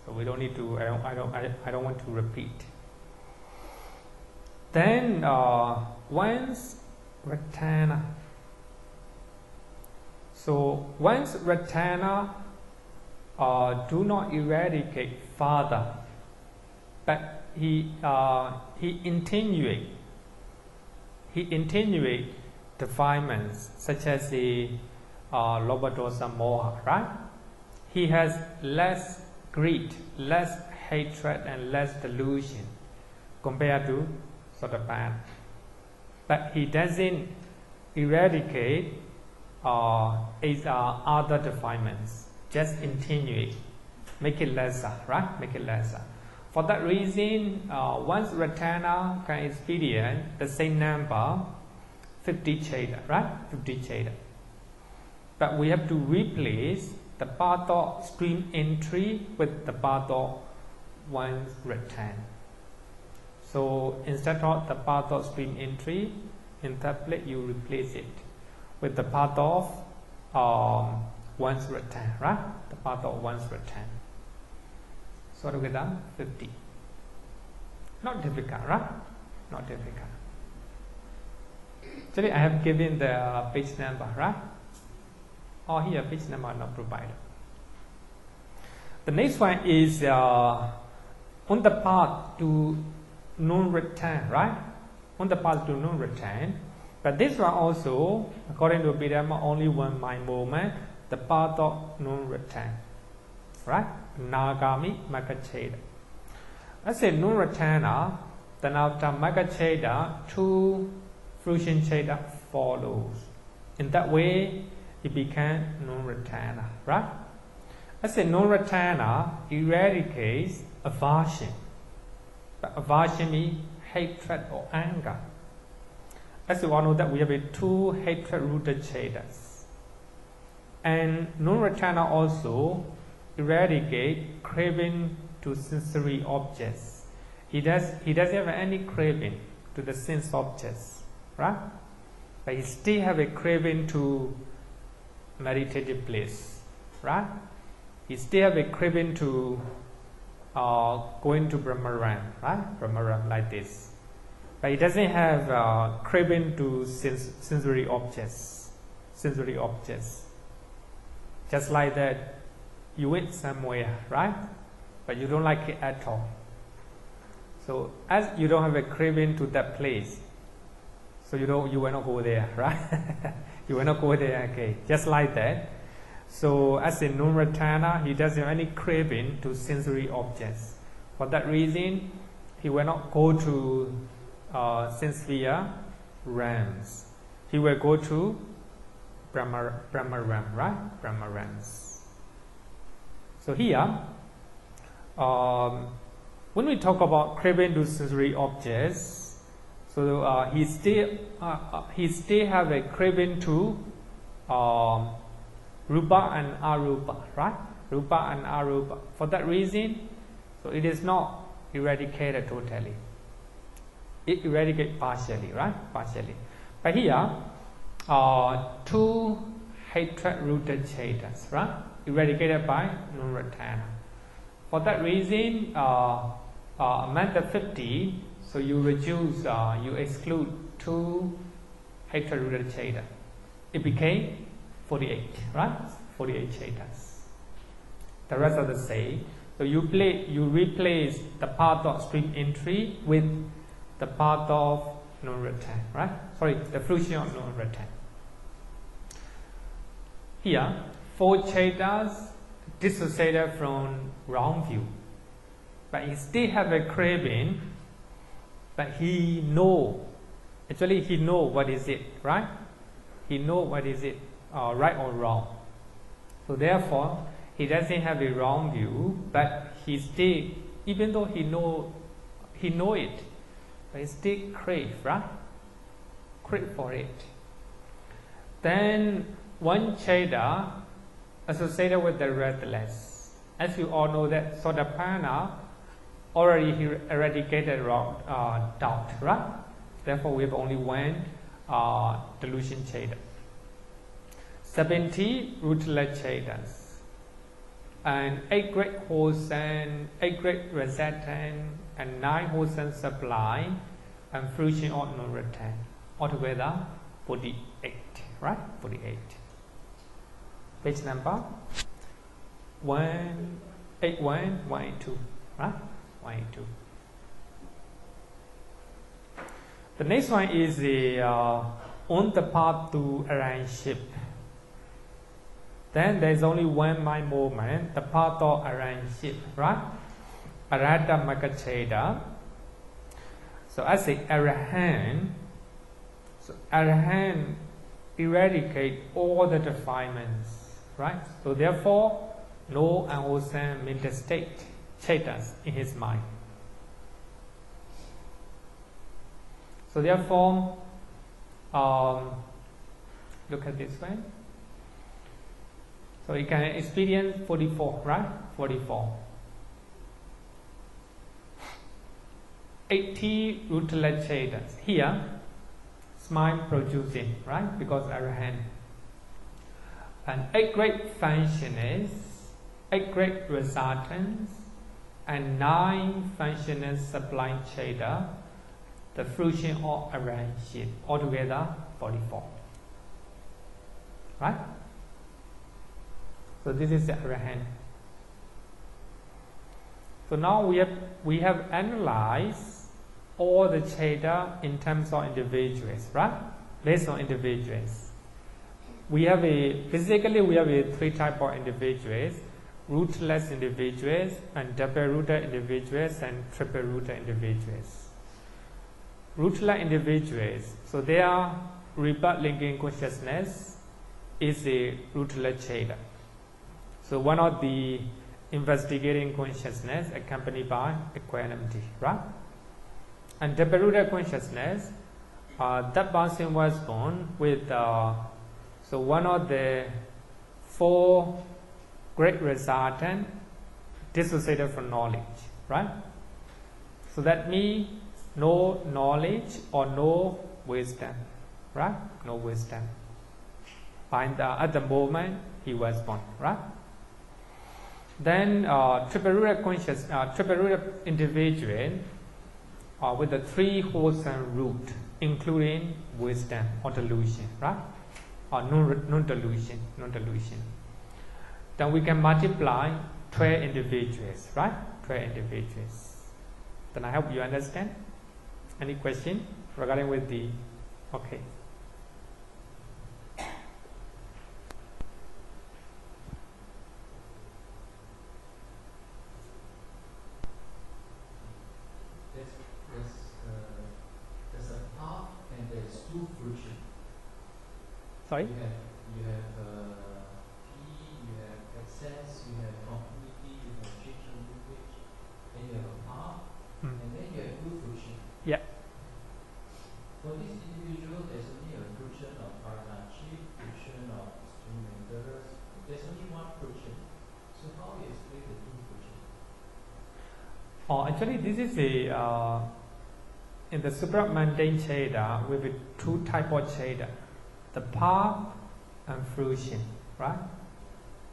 so we don't need to. I don't want to repeat. Then one's returner. So one's returner do not eradicate further, but he insinuate defilements such as the Lobadosa Moha, right? He has less greed, less hatred, and less delusion compared to Sotapanna. But he doesn't eradicate other defilements, just insinuate, make it lesser, right? Make it lesser. For that reason, one's returner can experience the same number, 50 citta, right? 50 citta. But we have to replace the path of stream entry with the path of one's return. So instead of the path of stream entry, in third place you replace it with the path of one's return, right? The path of one's return. So altogether 50. Not difficult, right? Not difficult. Actually, I have given the page number, right? Or here, page number not provided. The next one is on the path to non-return, right? On the path to non-return. But this one also, according to Abhidhamma, only one mind movement, the path of non-return, right? Nagami Magacheda. Let's say non-returner, then after Magacheda, 2 fruition citta follows. In that way, it became non-returner, right? Let's say non-returner eradicates aversion. But aversion means hatred or anger. As you all know that we have 2 hatred-rooted cittas. And non-returner also eradicate craving to sensory objects. He doesn't have any craving to the sense objects, right? But he still have a craving to meditative place, right? He still have a craving to going to Brahmaram, right? Brahmaram like this. But he doesn't have craving to sensory objects. Sensory objects. Just like that, you went somewhere, right? But you don't like it at all. So as you don't have a craving to that place, so you will not go there, right? You will not go there, okay? Just like that. So as a non-returner, he doesn't have any craving to sensory objects. For that reason, he will not go to sense-sphere realms. He will go to Brahmaram, right? Brahmarams. So here, when we talk about craving to sensory objects, so he still have a craving to Rupa and Arupa, right? Rupa and Arupa. For that reason, so it is not eradicated totally. It eradicates partially, right? Partially. But here, two hatred-rooted cittas, right? Eradicated by non-returner. For that reason, method 50, so you reduce, you exclude two hatred-rooted cittas. It became 48, right? 48 cittas. The rest are the same. So you replace the path of stream entry with the path of non-return, right? Sorry, the fruition of non-return. Here, 4 cittas dissociated from wrong view, but he still have a craving, but he know what is it, right? He know what is it, right or wrong. So therefore, he doesn't have a wrong view, but he still, even though he know it, but he still crave, right? Crave for it. Then one citta associated with the restless. As you all know that Sotapanna already eradicated doubt, right? Therefore, we have only one delusion citta. 70 rootless cittas. And 8 great wholesome, 8 great resultant, and 9 wholesome supply, and fruition of non-return. Altogether, 48, right? 48. Page number 181, 182, right? 182. The next one is the on the path to arrangeship. Then there is only one mind movement, the path of arrangeship, right? Abhidhamma citta. So as a arahant, so arahant eradicate all the defilements, right? So therefore, no unwholesome mental state cittas in his mind. So therefore, look at this one. So you can experience 44, right? 44. 80 rootless cittas. Here, smile producing, right? Because arahant. And 8 great functioners, 8 great resultants, and 9 functioners supplying citta, the fruition of arrangeship. Altogether, 44. Right? So this is the arahant. So now we have analyzed all the citta in terms of individuals, right? Based on individuals. Basically we have 3 types of individuals: rootless individuals, and double-rooted individuals, and triple-rooted individuals. Rootless individuals, so their rebirth linking consciousness is a rootless citta. So one of the investigating consciousness accompanied by equanimity, right? And double-rooted consciousness, that person was born with so one of the 4 great resultant dissociated from knowledge, right? So that means no knowledge or no wisdom, right? No wisdom. At the moment he was born, right? Then triple rooted conscious, triple rooted individual with the three wholesome root, including wisdom or delusion, right? Or non-delusion, non-delusion. Then we can multiply 12 individuals, right? 12 individuals. Then I hope you understand. Any question regarding with the, okay. There's a path and there's two fruition. Sorry? You have P, you have access, you have continuity, you have change of language, then you have a path, and then you have two fruition. Yeah. For this individual, there's only a fruition of partnership, fruition of instrumentals. There's only one fruition. So how do you explain the two fruition? Actually, this is a in the supramundane cheda, we have two type of cheda, the path and fruition, right?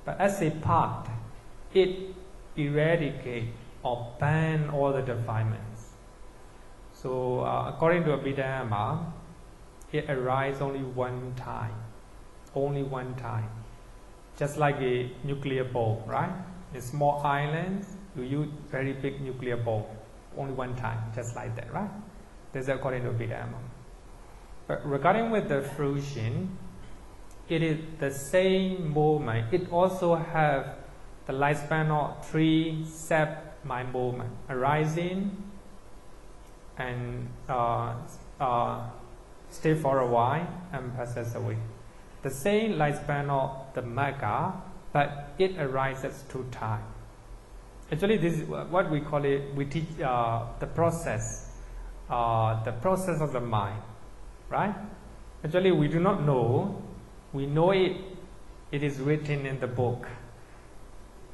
But as a path, it eradicates or ban all the defilements. So according to Abhidhamma, it arises only one time, just like a nuclear bomb, right? In small islands, you use very big nuclear bomb, only one time, just like that, right? This is according to Abhidhamma. But regarding with the fruition, it is the same moment. It also have the lifespan of 3 mind movement, arising and stay for a while and passes away. The same lifespan of the Magga, but it arises 2 times. Actually, this is what we call it. We teach the process of the mind, right? Actually, we do not know. We know it. It is written in the book.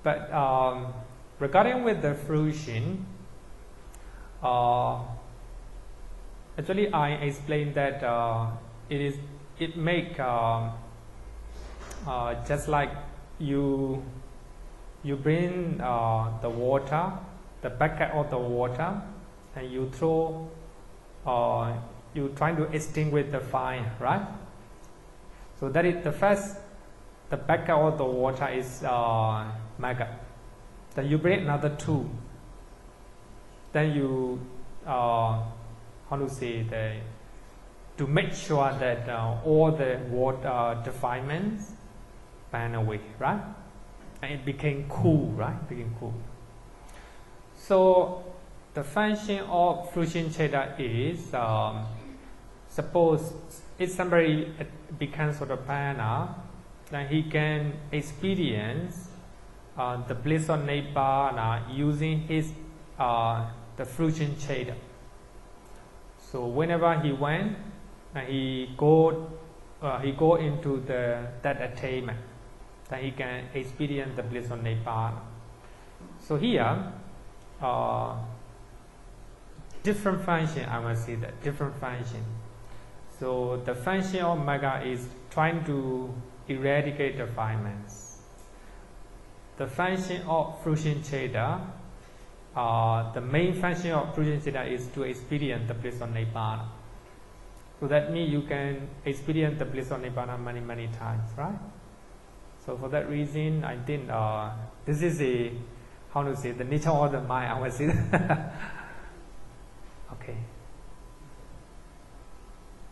But regarding with the fruition, actually, I explained that it make just like you bring the water, the bucket of the water, and you throw, you trying to extinguish the fire, right? So that is the first, the bucket of the water is maggot. Then you bring another 2. Then you, how to say, to make sure that all the water defilements burn away, right? And it became cool, right? It became cool. So the function of fruition cheda is, suppose if somebody becomes sort of Sotapanna, then he can experience the bliss of Nibbana using his the fruition cheda. So whenever he went, he go into that attainment, then he can experience the bliss of Nibbana. So here, different function, I must say that, different function. So the function of Magga is trying to eradicate defilements. The function of fruition cheda, the main function of fruition cheda is to experience the bliss of Nibbana. So that means you can experience the bliss of Nibbana many, many times, right? So for that reason, I think this is a, how to say, the nature of the mind, I would say. Okay.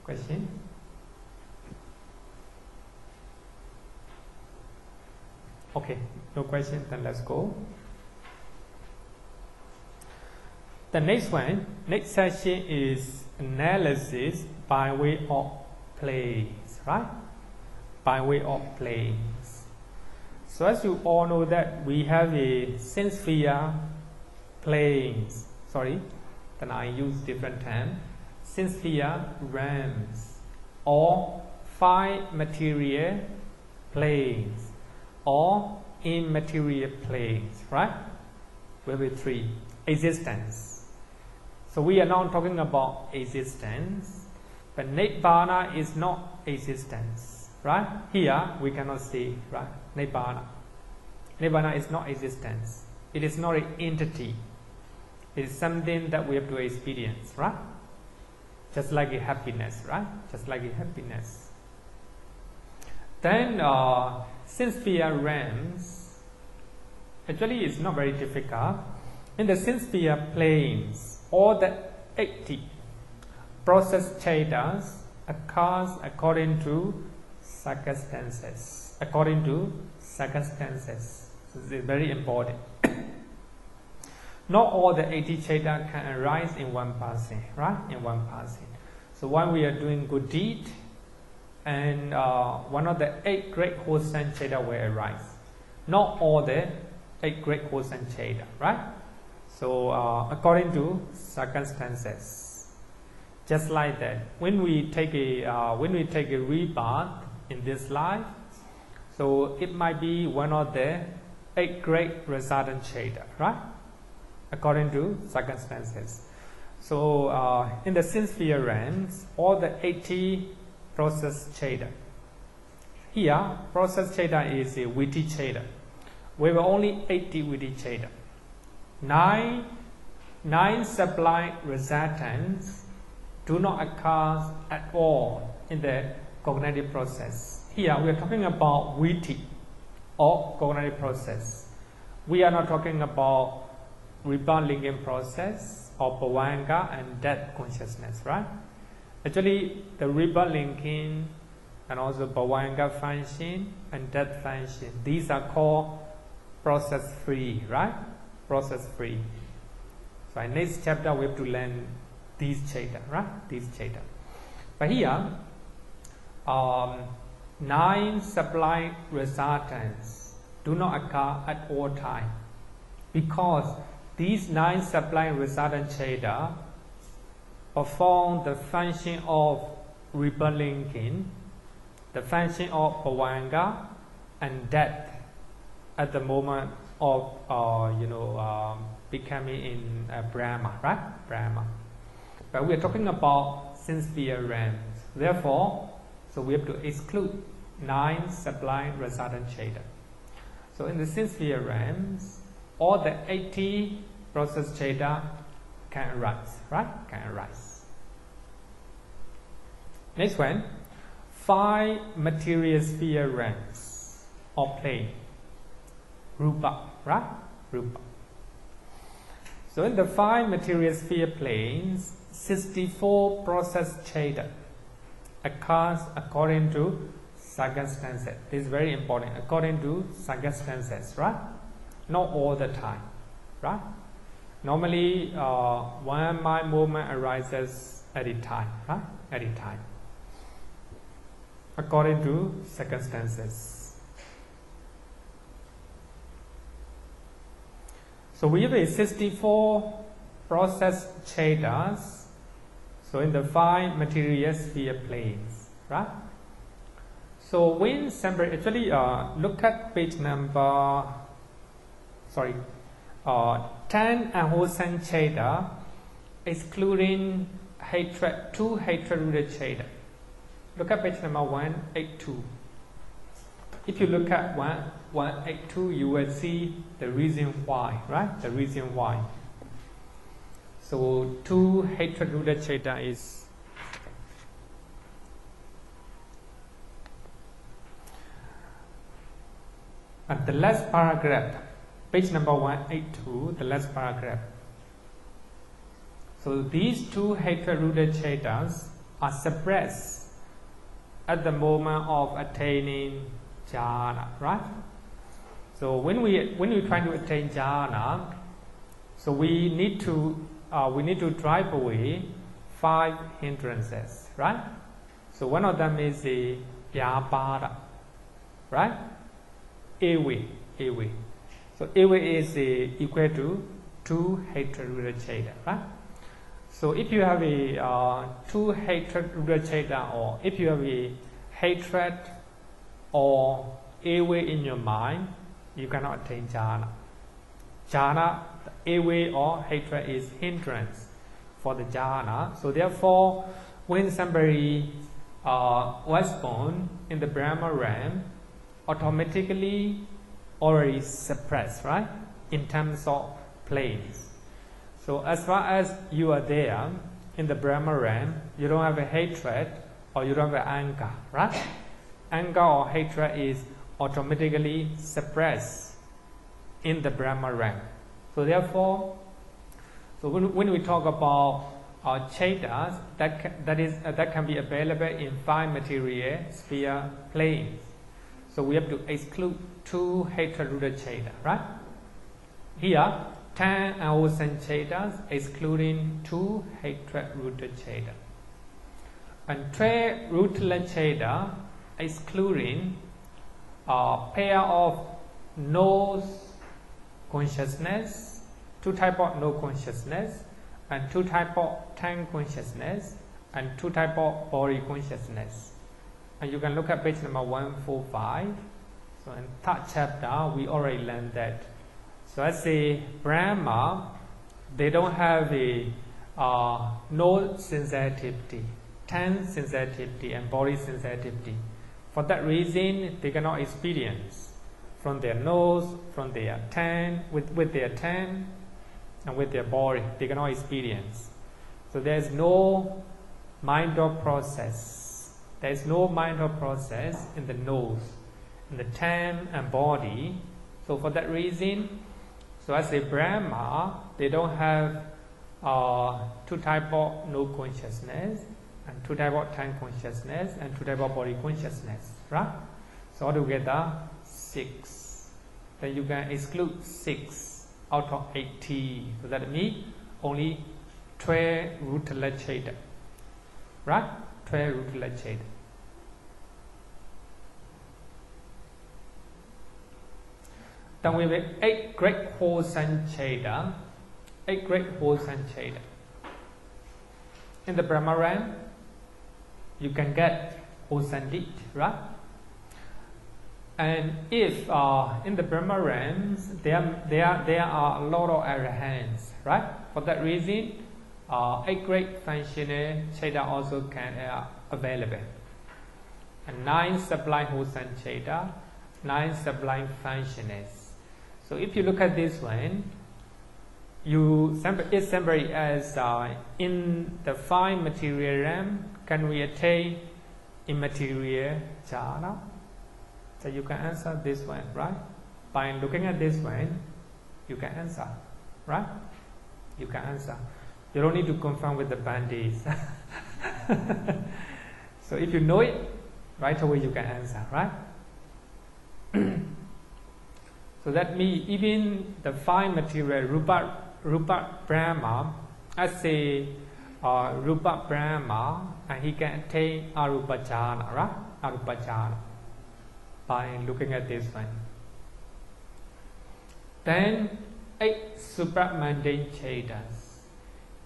Question? Okay, no question, then let's go. The next one, next session is analysis by way of planes, right? By way of planes. So as you all know that we have a sense sphere planes, then I use different term, sense sphere realms, or 5 material planes, or immaterial planes, right? We have 3. Existence. So we are now talking about existence, but Nibbana is not existence, right? Here we cannot see, right? Nibbana. Nibbana is not existence. It is not an entity. It is something that we have to experience, right? Just like a happiness, right? Just like a happiness. Then, sphere realms, actually it's not very difficult. In the sphere planes, all the 80 process cittas occurs according to circumstances. According to circumstances. So this is very important. Not all the 80 citta can arise in one person, right? In one person. So when we are doing good deed, and one of the 8 great wholesome citta will arise. Not all the 8 great wholesome citta, right? So according to circumstances, just like that. When we take a rebirth in this life, so it might be one of the 8 great resultant citta, right? According to circumstances. So in the sphere realms, all the 80 process citta. Here, process citta is a vithi citta. We have only 80 vithi citta. 9 supply resultants do not occur at all in the cognitive process. Here, we are talking about vithi or cognitive process. We are not talking about rebirth linking process or bhavanga and death consciousness, right? Actually, the rebirth linking and also bhavanga function and death function, these are called process free, right? Process free. So in next chapter we have to learn these citta, right? These citta. But here, 9 supply resultants do not occur at all time, because these 9 supply resultant citta perform the function of rebirth linking, the function of bhavanga and death at the moment of becoming in Brahma, right? Brahma. But we are talking about sphere realms. Therefore, so we have to exclude 9 supply resultant citta. So in the sphere realms, all the 80 process citta can arise, right? Can arise. Next one, 5 material sphere realms or plane. Rupa, right? Rupa. So in the 5 material sphere planes, 64 process citta occurs according to circumstances. This is very important. According to circumstances, right? Not all the time, right? Normally, one mind movement arises at a time, right? At a time. According to circumstances. So we have a 64 process cittas. So in the 5 material sphere planes, right? So when somebody actually look at page number 10 unwholesome citta, excluding hatred, 2 hatred rooted citta. Look at page number 182. If you look at 182, you will see the reason why, right? The reason why. So 2 hatred rooted citta is at the last paragraph, page number 182, the last paragraph. So these 2 hatred rooted cittas are suppressed at the moment of attaining jhana, right? So when we try to attain jhana, so we need to drive away 5 hindrances, right? So one of them is the vyapada, right? Away. So away is equal to 2 hatred rooted citta, right? So if you have a 2 hatred rooted citta, or if you have a hatred or away in your mind, you cannot attain jhana. Jhana, away or hatred is hindrance for the jhana. So therefore, when somebody was born in the Brahma realm, automatically already suppressed, right? In terms of planes. So as far as you are there in the Brahma realm, you don't have a hatred or you don't have anger, right? Anger or hatred is automatically suppressed in the Brahma realm. So therefore, when we talk about cittas, that can be available in 5 material sphere planes. So we have to exclude 2 hatred-rooted cittas, right? Here, 10 and wholesome cittas, excluding 2 hatred-rooted cittas. And 12 rootless cittas, excluding a pair of no consciousness, 2 type of no consciousness, and 2 type of tank consciousness, and 2 type of body consciousness. And you can look at page number 145. So in that chapter, we already learned that. So as a Brahma, they don't have a no sensitivity, tank sensitivity, and body sensitivity. For that reason, they cannot experience from their nose, from their tongue, with their tongue, and with their body. They cannot experience. So there is no mind-thought process. There is no mind-thought process in the nose, in the tongue and body. So for that reason, so as a Brahma, they don't have 2 type of no consciousness, and 2 type of tongue consciousness, and 2 type of body consciousness, right? So altogether 6. Then you can exclude 6 out of 80. So that means only 12 rootless cittas, right? 12 rootless cittas. Then we have 8 great wholesome cittas. 8 great wholesome cittas. In the Brahma realm, you can get wholesome deed, right? And if in the Brahma realms there are a lot of arahants, right? For that reason, 8 great functional cittas also can available, and 9 sublime wholesome cittas, 9 sublime functionals. So if you look at this one, it's simply as in the 5 material realm, can we attain immaterial jhana? So you can answer this one, right? By looking at this one, you can answer, right? You can answer. You don't need to confirm with the Bhantes. So if you know it, right away you can answer, right? So that means even the 5 material Rupa Brahma, as a Rupa Brahma, and he can attain Arupa jhana, right? Arupa jhana, by looking at this one. Then 8 supramundane cittas.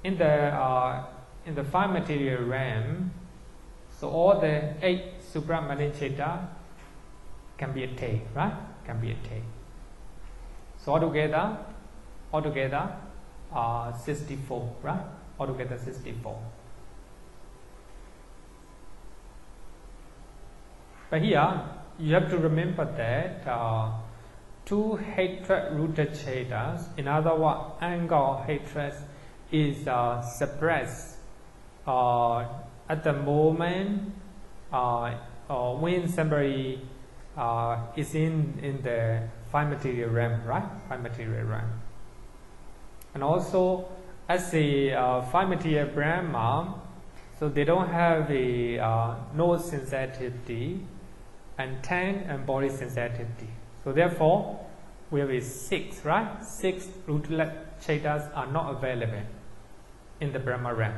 In the 5 material realm, so all the 8 supramundane cittas can be attained, right? Can be attained. So altogether 64, right? Altogether 64. But here you have to remember that 2 hatred-rooted cittas, in other words, anger or hatred, is suppressed at the moment when somebody is in the 5 material realm, right? 5 material realm. And also, as a 5 material Brahma, so they don't have a no sensitivity and tongue and body sensitivity. So therefore, we have a 6, right? 6 rootless cittas are not available in the Brahma realm,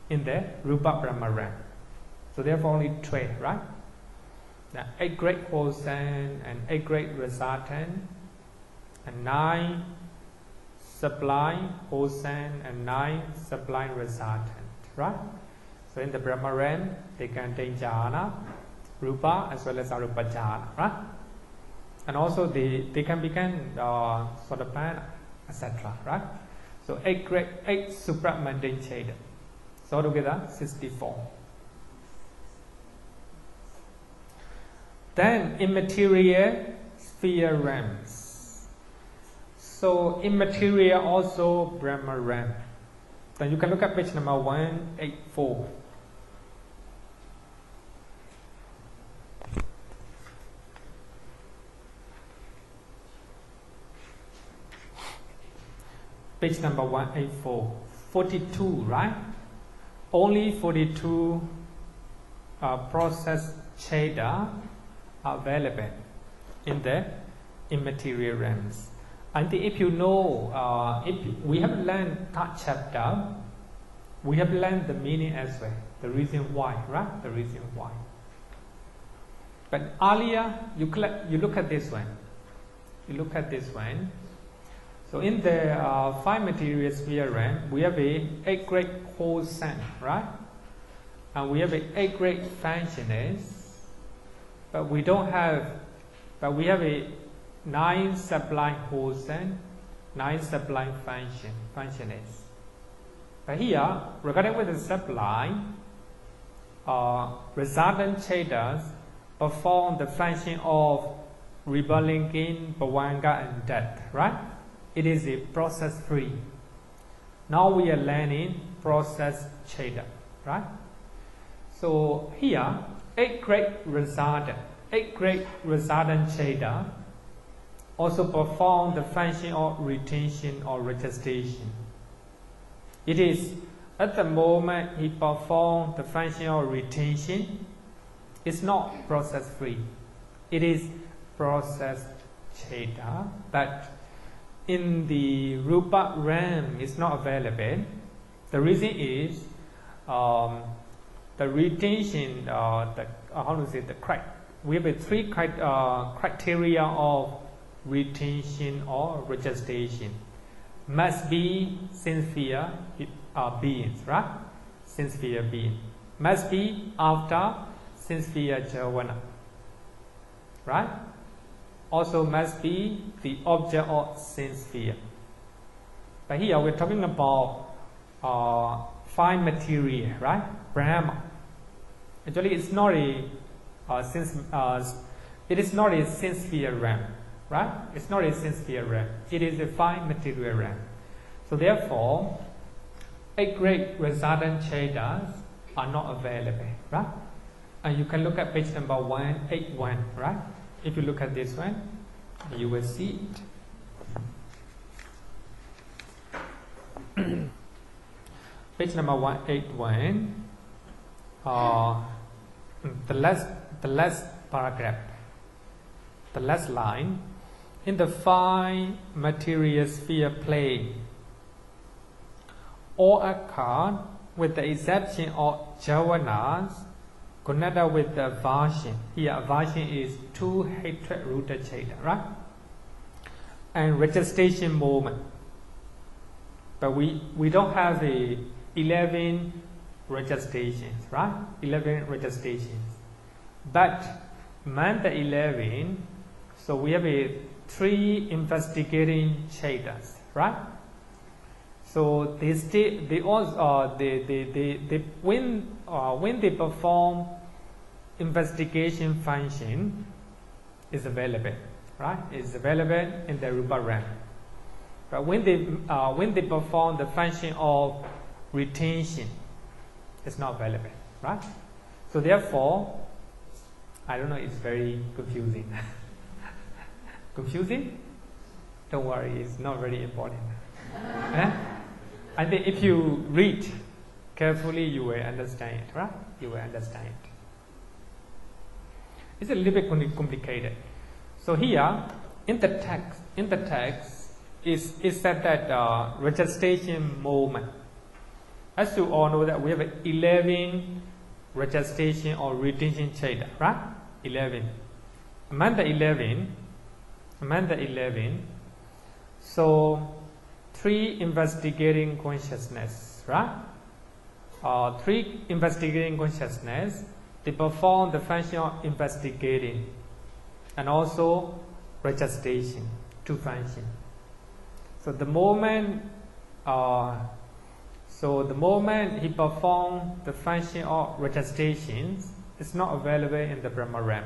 in the Rupa Brahma realm. So therefore only 12, right? Now 8 great wholesome and 8 great resultant, and 9 sublime wholesome and 9 sublime resultant, right? So in the Brahma realm, they can attain jhana, rupa as well as arupa jhana, right? And also they can become sotapanna, etc., right? So 8 supramundane cittas. So altogether 64. Then immaterial sphere realms. So immaterial also Brahma realm. Then you can look at page number 184. Page number 184. 42, right? Only 42 process cittas are available in the immaterial realms. And if you know, if we have learned that chapter, we have learned the meaning as well, the reason why, right? The reason why. But earlier, you look at this one. You look at this one. So in the 5 material sphere realm, we have a 8 great whole sun, right? And we have a 8 great functioners, but we don't have, but we have a 9 sublime whole sun, 9 sublime functioners. But here, regarding with the sublime, resultant cittas perform the function of rebelling, bhavanga, and death, right? It is a process free. Now we are learning process citta, right? So here, 8 great resultant citta also perform the function of retention or registration. It is at the moment he performs the function of retention, it's not process free. It is process citta, but in the rupa realm it's not available. The reason is the retention, we have 3 criteria of retention or registration. Must be sincere beings, right? Sincere being. Must be after sincere jhana, right? Also must be the object of sincere. But here we're talking about 5 material, right? Brahma. Actually, it's not it is not a sincere realm, right? It's not a sincere realm. It is a 5 material realm. So therefore, 8 great resultant cittas are not available, right? And you can look at page number 181, right? If you look at this one, you will see it. Page number 181, the last paragraph, the last line. In the 5 material sphere plane, all occur with the exception of jhavanas connected with the aversion. Here aversion is 2 hatred rooted citta, right? And registration moment. But we don't have a 11 registrations, right? 11 registrations. But man the 11, so we have a 3 investigating cittas, right? So when they perform investigation function, is available, right? Is available in the rupa realm. But when they perform the function of retention, it's not available, right? So therefore, I don't know, it's very confusing. Confusing? Don't worry, it's not very important. I think if you read carefully, you will understand it, right? You will understand it. It's a little bit complicated. So here, in the text, is said that registration moment. As you all know that we have 11 registration or retention citta, right? 11. Among the 11, so 3 investigating consciousness, right? 3 investigating consciousness, they perform the function of investigating and also registration, 2 functions. So the moment he performs the function of registrations, it's not available in the Brahma realm.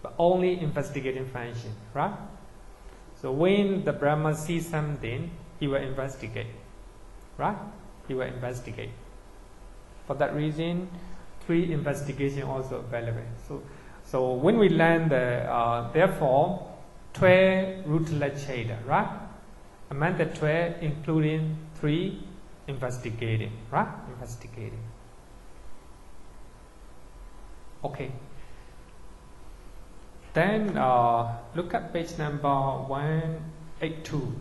but only investigating function, right? So when the Brahma sees something, he will investigate, right? He will investigate. For that reason, 3 investigation also available. So when we learn the therefore 12 rootless chaita, right? Among the 12, including 3 investigating, right? Investigating. Okay. Then look at page number 182.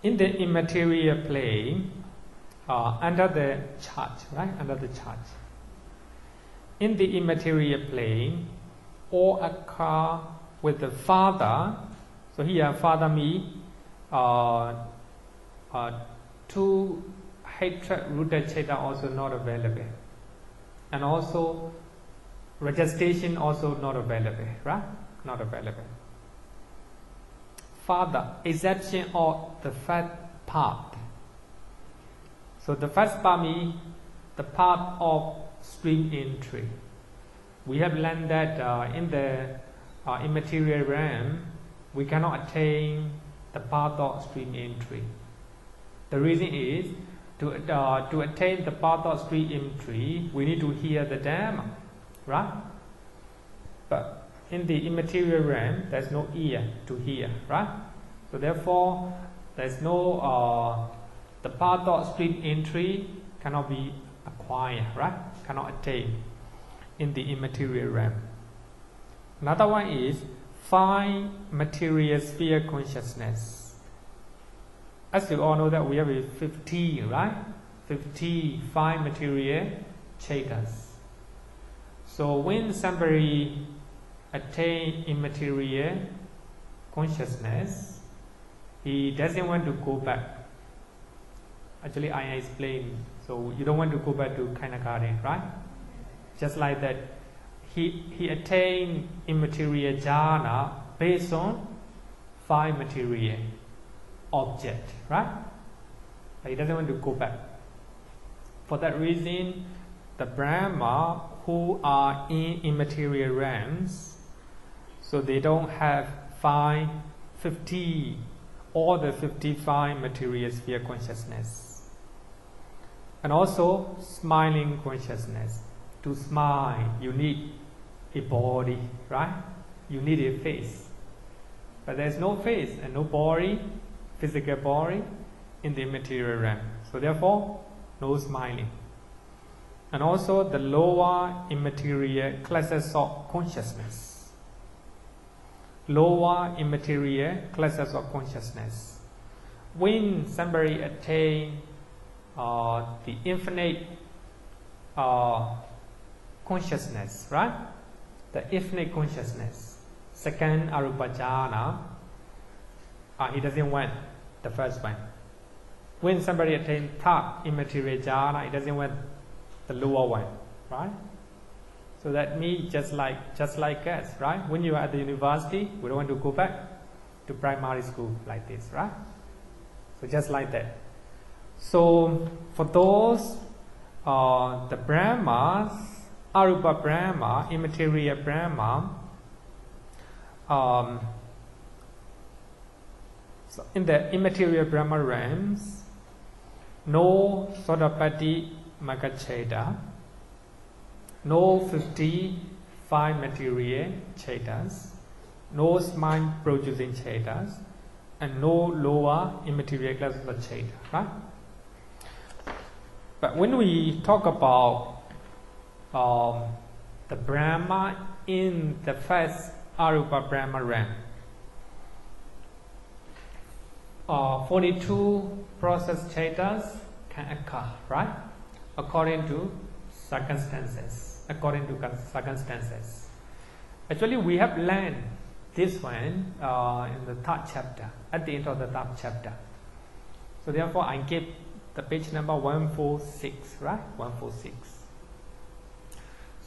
In the immaterial plane, under the chart, right? Under the chart. In the immaterial plane, all occur with the father. So here, father means 2 hatred-rooted chaita also not available, and also registration also not available, right? Not available. Father, exception of the first part. So the first part means the part of stream entry. We have learned that in the immaterial realm, we cannot attain the path of stream entry. The reason is to attain the path of stream entry, we need to hear the Dhamma, right? But in the immaterial realm, there's no ear to hear, right? So therefore, there's no the path of stream entry cannot be acquired, right? Cannot attain in the immaterial realm. Another one is 5 material sphere consciousness. As you all know that we have 50, right? 55 material chaitas. So when somebody attain immaterial consciousness, he doesn't want to go back. Actually, I explained. So you don't want to go back to Kainakari, right? Just like that, he attained immaterial jhana based on 5 material object, right? He doesn't want to go back. For that reason, the Brahma who are in immaterial realms, so they don't have 50 or the 55 material sphere consciousness, and also smiling consciousness. To smile, you need a body, right? You need a face, but there's no face and no body, physical body in the immaterial realm. So therefore, no smiling. And also the lower immaterial classes of consciousness. Lower immaterial classes of consciousness. When somebody attain the infinite consciousness, right? The infinite consciousness. Second arupa jhana, he doesn't want the first one. When somebody attains third immaterial jhana, he doesn't want the lower one, right? So that means just like us, right? When you are at the university, we don't want to go back to primary school like this, right? So just like that. So for those the Brahmas, Arupa Brahma, immaterial Brahma, so in the immaterial Brahma realms, no Sodapati Magacheta, no 55 material chetas, no smile producing chetas, and no lower immaterial class of cheta, right? But when we talk about the Brahma in the first Arupa Brahma realm, 42 process chetas can occur, right? According to circumstances. Actually, we have learned this one in the 3rd chapter, at the end of the 3rd chapter. So therefore, I give the page number 146, right? 146.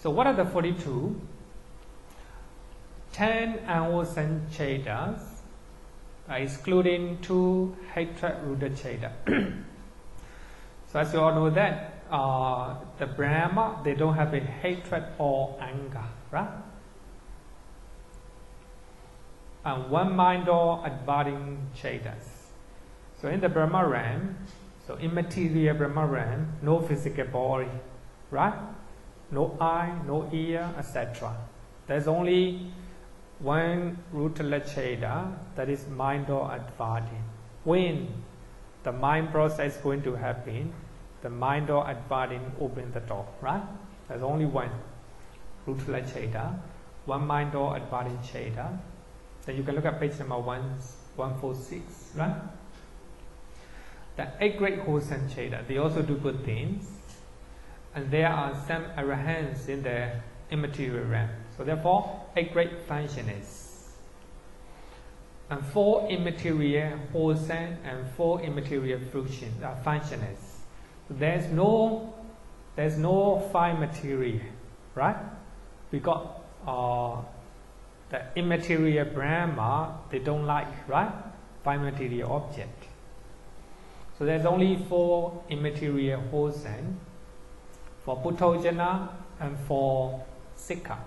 So what are the 42? 10 Anvosan chetas, excluding 2 hatred-rooted cheta. So as you all know that the Brahma, they don't have a hatred or anger, right? And one mind or abiding cittas. So in the Brahma realm, so immaterial Brahma realm, no physical body, right? No eye, no ear, etc. There's only one rootless citta, that is mind or abiding. When the mind process is going to happen, the mind or abiding open the door, right? There's only one rootless citta, one mind or abiding citta. Then you can look at page number 146, right? The 8 great wholesome citta, they also do good things. And there are some arahants in the immaterial realm. So therefore, 8 great functioners. And 4 immaterial wholesome and 4 immaterial functioners. So there's no 5 material, right? We got the immaterial Brahma, they don't like, right? 5 material object. So there's only 4 immaterial wholesome for Puthojana and for Sikha.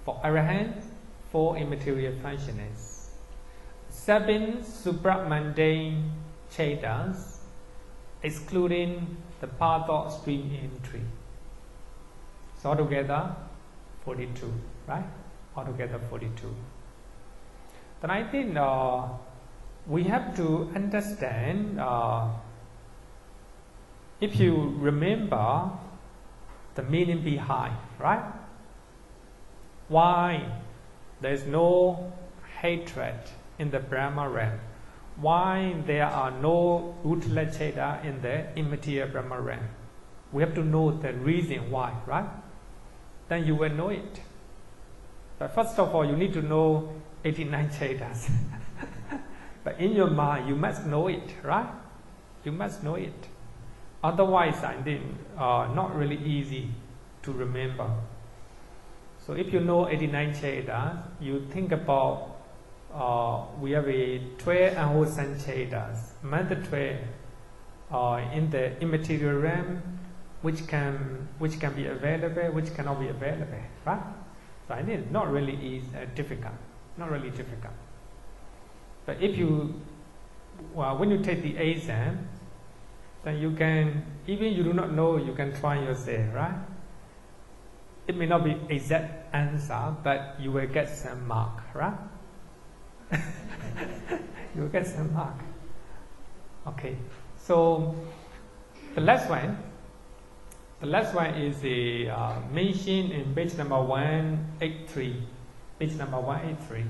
For Arahant, 4 immaterial functioners. 7 supramundane cittas, excluding the path of stream entry. So altogether 42, right? Altogether 42. Then I think we have to understand, if you remember the meaning behind, right? Why there's no hatred in the Brahma realm? Why there are no rootless citta in the immaterial Brahma realm? We have to know the reason why, right? Then you will know it. But first of all, you need to know 89 cittas. But in your mind, you must know it, right? You must know it. Otherwise, I think not really easy to remember. So if you know 89 cittas, you think about we have a 12 unwholesome cittas, another 12 in the immaterial realm, which can be available, which cannot be available, right? So I think not really easy, difficult, not really difficult. But if you, when you take the exam, then you can, even you do not know, you can try yourself, right? It may not be exact answer, but you will get some mark, right? You will get some mark. Okay, so the last one is mentioned in page number 183. Page number 183.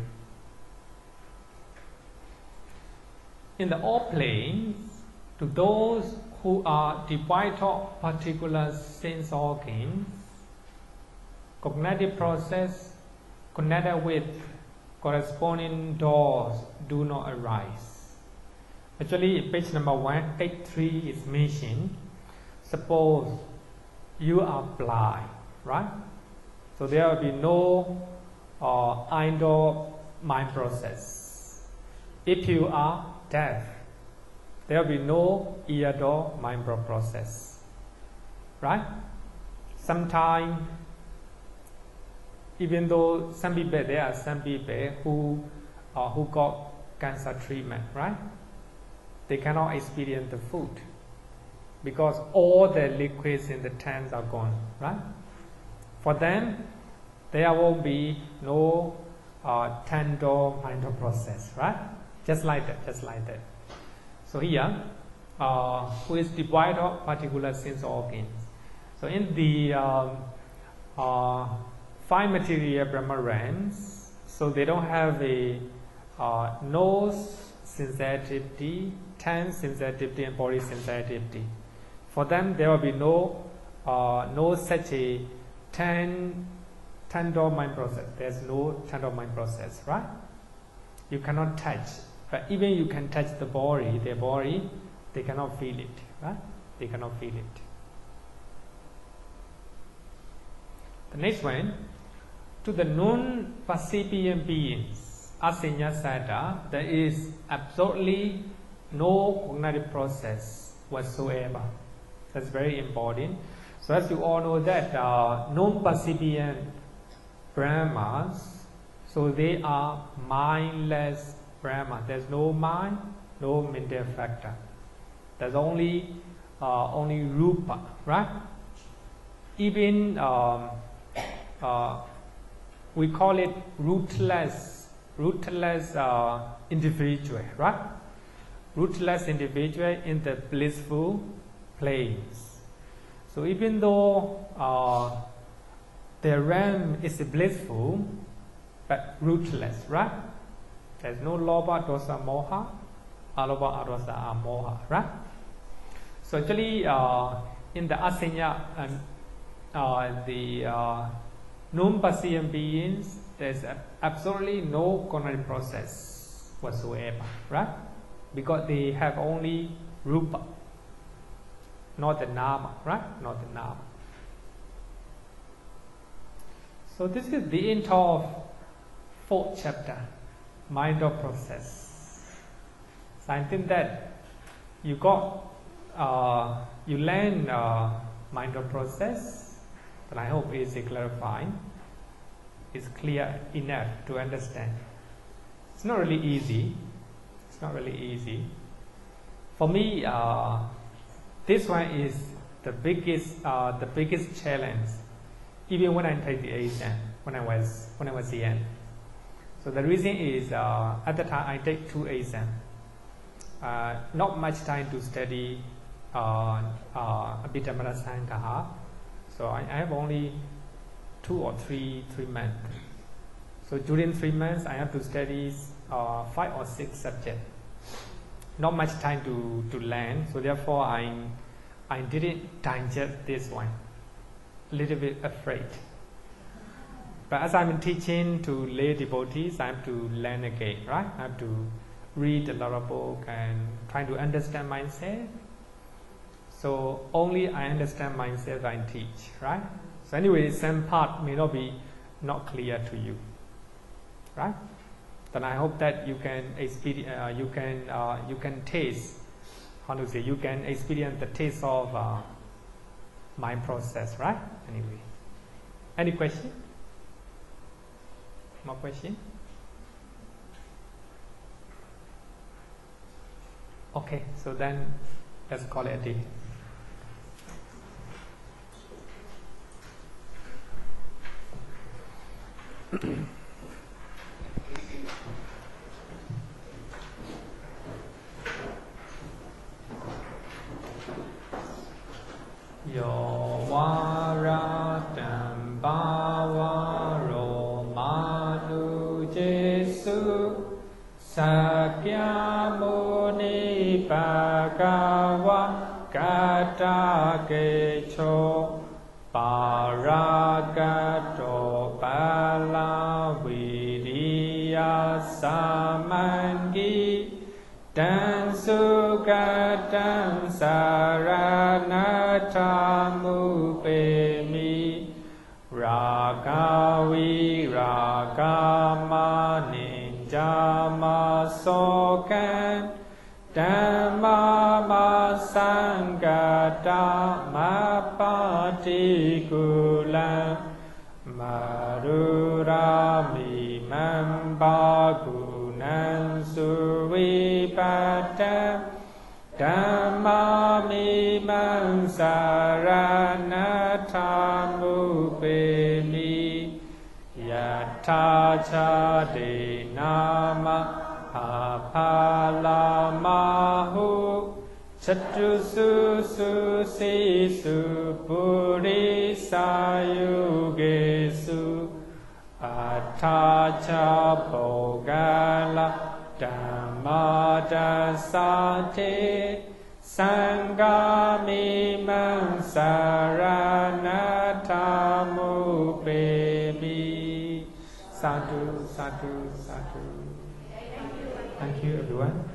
In the all planes, to those who are deprived of particular sense organs, cognitive process connected with corresponding doors do not arise. Actually, page number 183 is mentioned. Suppose you are blind, right? So there will be no eye-door mind process. If you are deaf, there will be no ear-door mind process, right? Sometimes, even though there are some people who got cancer treatment, right? They cannot experience the food because all the liquids in the tanks are gone, right? For them, there won't be no tank-door mind process, right? Just like that. So here, who is deprived of particular sense organs. So in the 5 material Brahma realms, so they don't have a nose sensitivity, tongue sensitivity, and body sensitivity. For them, there will be no such a tank-door mind process. There's no tank-door mind process, right? You cannot touch. But even you can touch their body, they cannot feel it, right? They cannot feel it. The next one, to the non-percipient beings, asinya satta, there is absolutely no cognitive process whatsoever. That's very important. So as you all know that non-percipient Brahmas, so they are mindless Brahma. There's no mind, no mental factor. There's only rupa, right? Even we call it rootless individual, right? Rootless individual in the blissful place. So even though their realm is blissful, but rootless, right? There's no loba, dosa, moha, aloba, adosa, amoha, right? So actually, in the asinya and the non-percipient beings, there's absolutely no cognitive process whatsoever, right? Because they have only rupa, not the nama, right? Not the nama. So this is the end of 4th chapter, mind of process. So I think that you learn mind of process, but I hope it's clarifying. It's clear enough to understand. It's not really easy. It's not really easy. For me, this one is the biggest challenge. Even when I take the exam, when I was young. So the reason is at the time I take 2 exams. Not much time to study Abhidhamma. So I have only 2 or 3 months. So during 3 months I have to study 5 or 6 subjects. Not much time to learn. So therefore I didn't digest this one. A little bit afraid. But as I'm teaching to lay devotees, I have to learn again, right? I have to read a lot of books and try to understand myself. So only I understand myself I teach, right? So anyway, some part may not be not clear to you, right? Then I hope that you can experience, you can taste, how to say, you can experience the taste of my process, right? Anyway, any question? More question? Okay, so then let's call it a day. Yo varatam bhavaro manu jesu sakya muni bhagava kata kecho paragato bala viriya samangi dan sugatam saranatamu pemi ragavi ragama ninjama sokan dhammama sangata mapatikulam marurami mambagunan suvipatam dhammami mansaranatamu pemi yatacha de nama apalamahu chatusu susisu purisayugesu atacha bogala dhammadasate sangami mansaranatamu baby. Sadhu, sadhu, sadhu. Thank you everyone.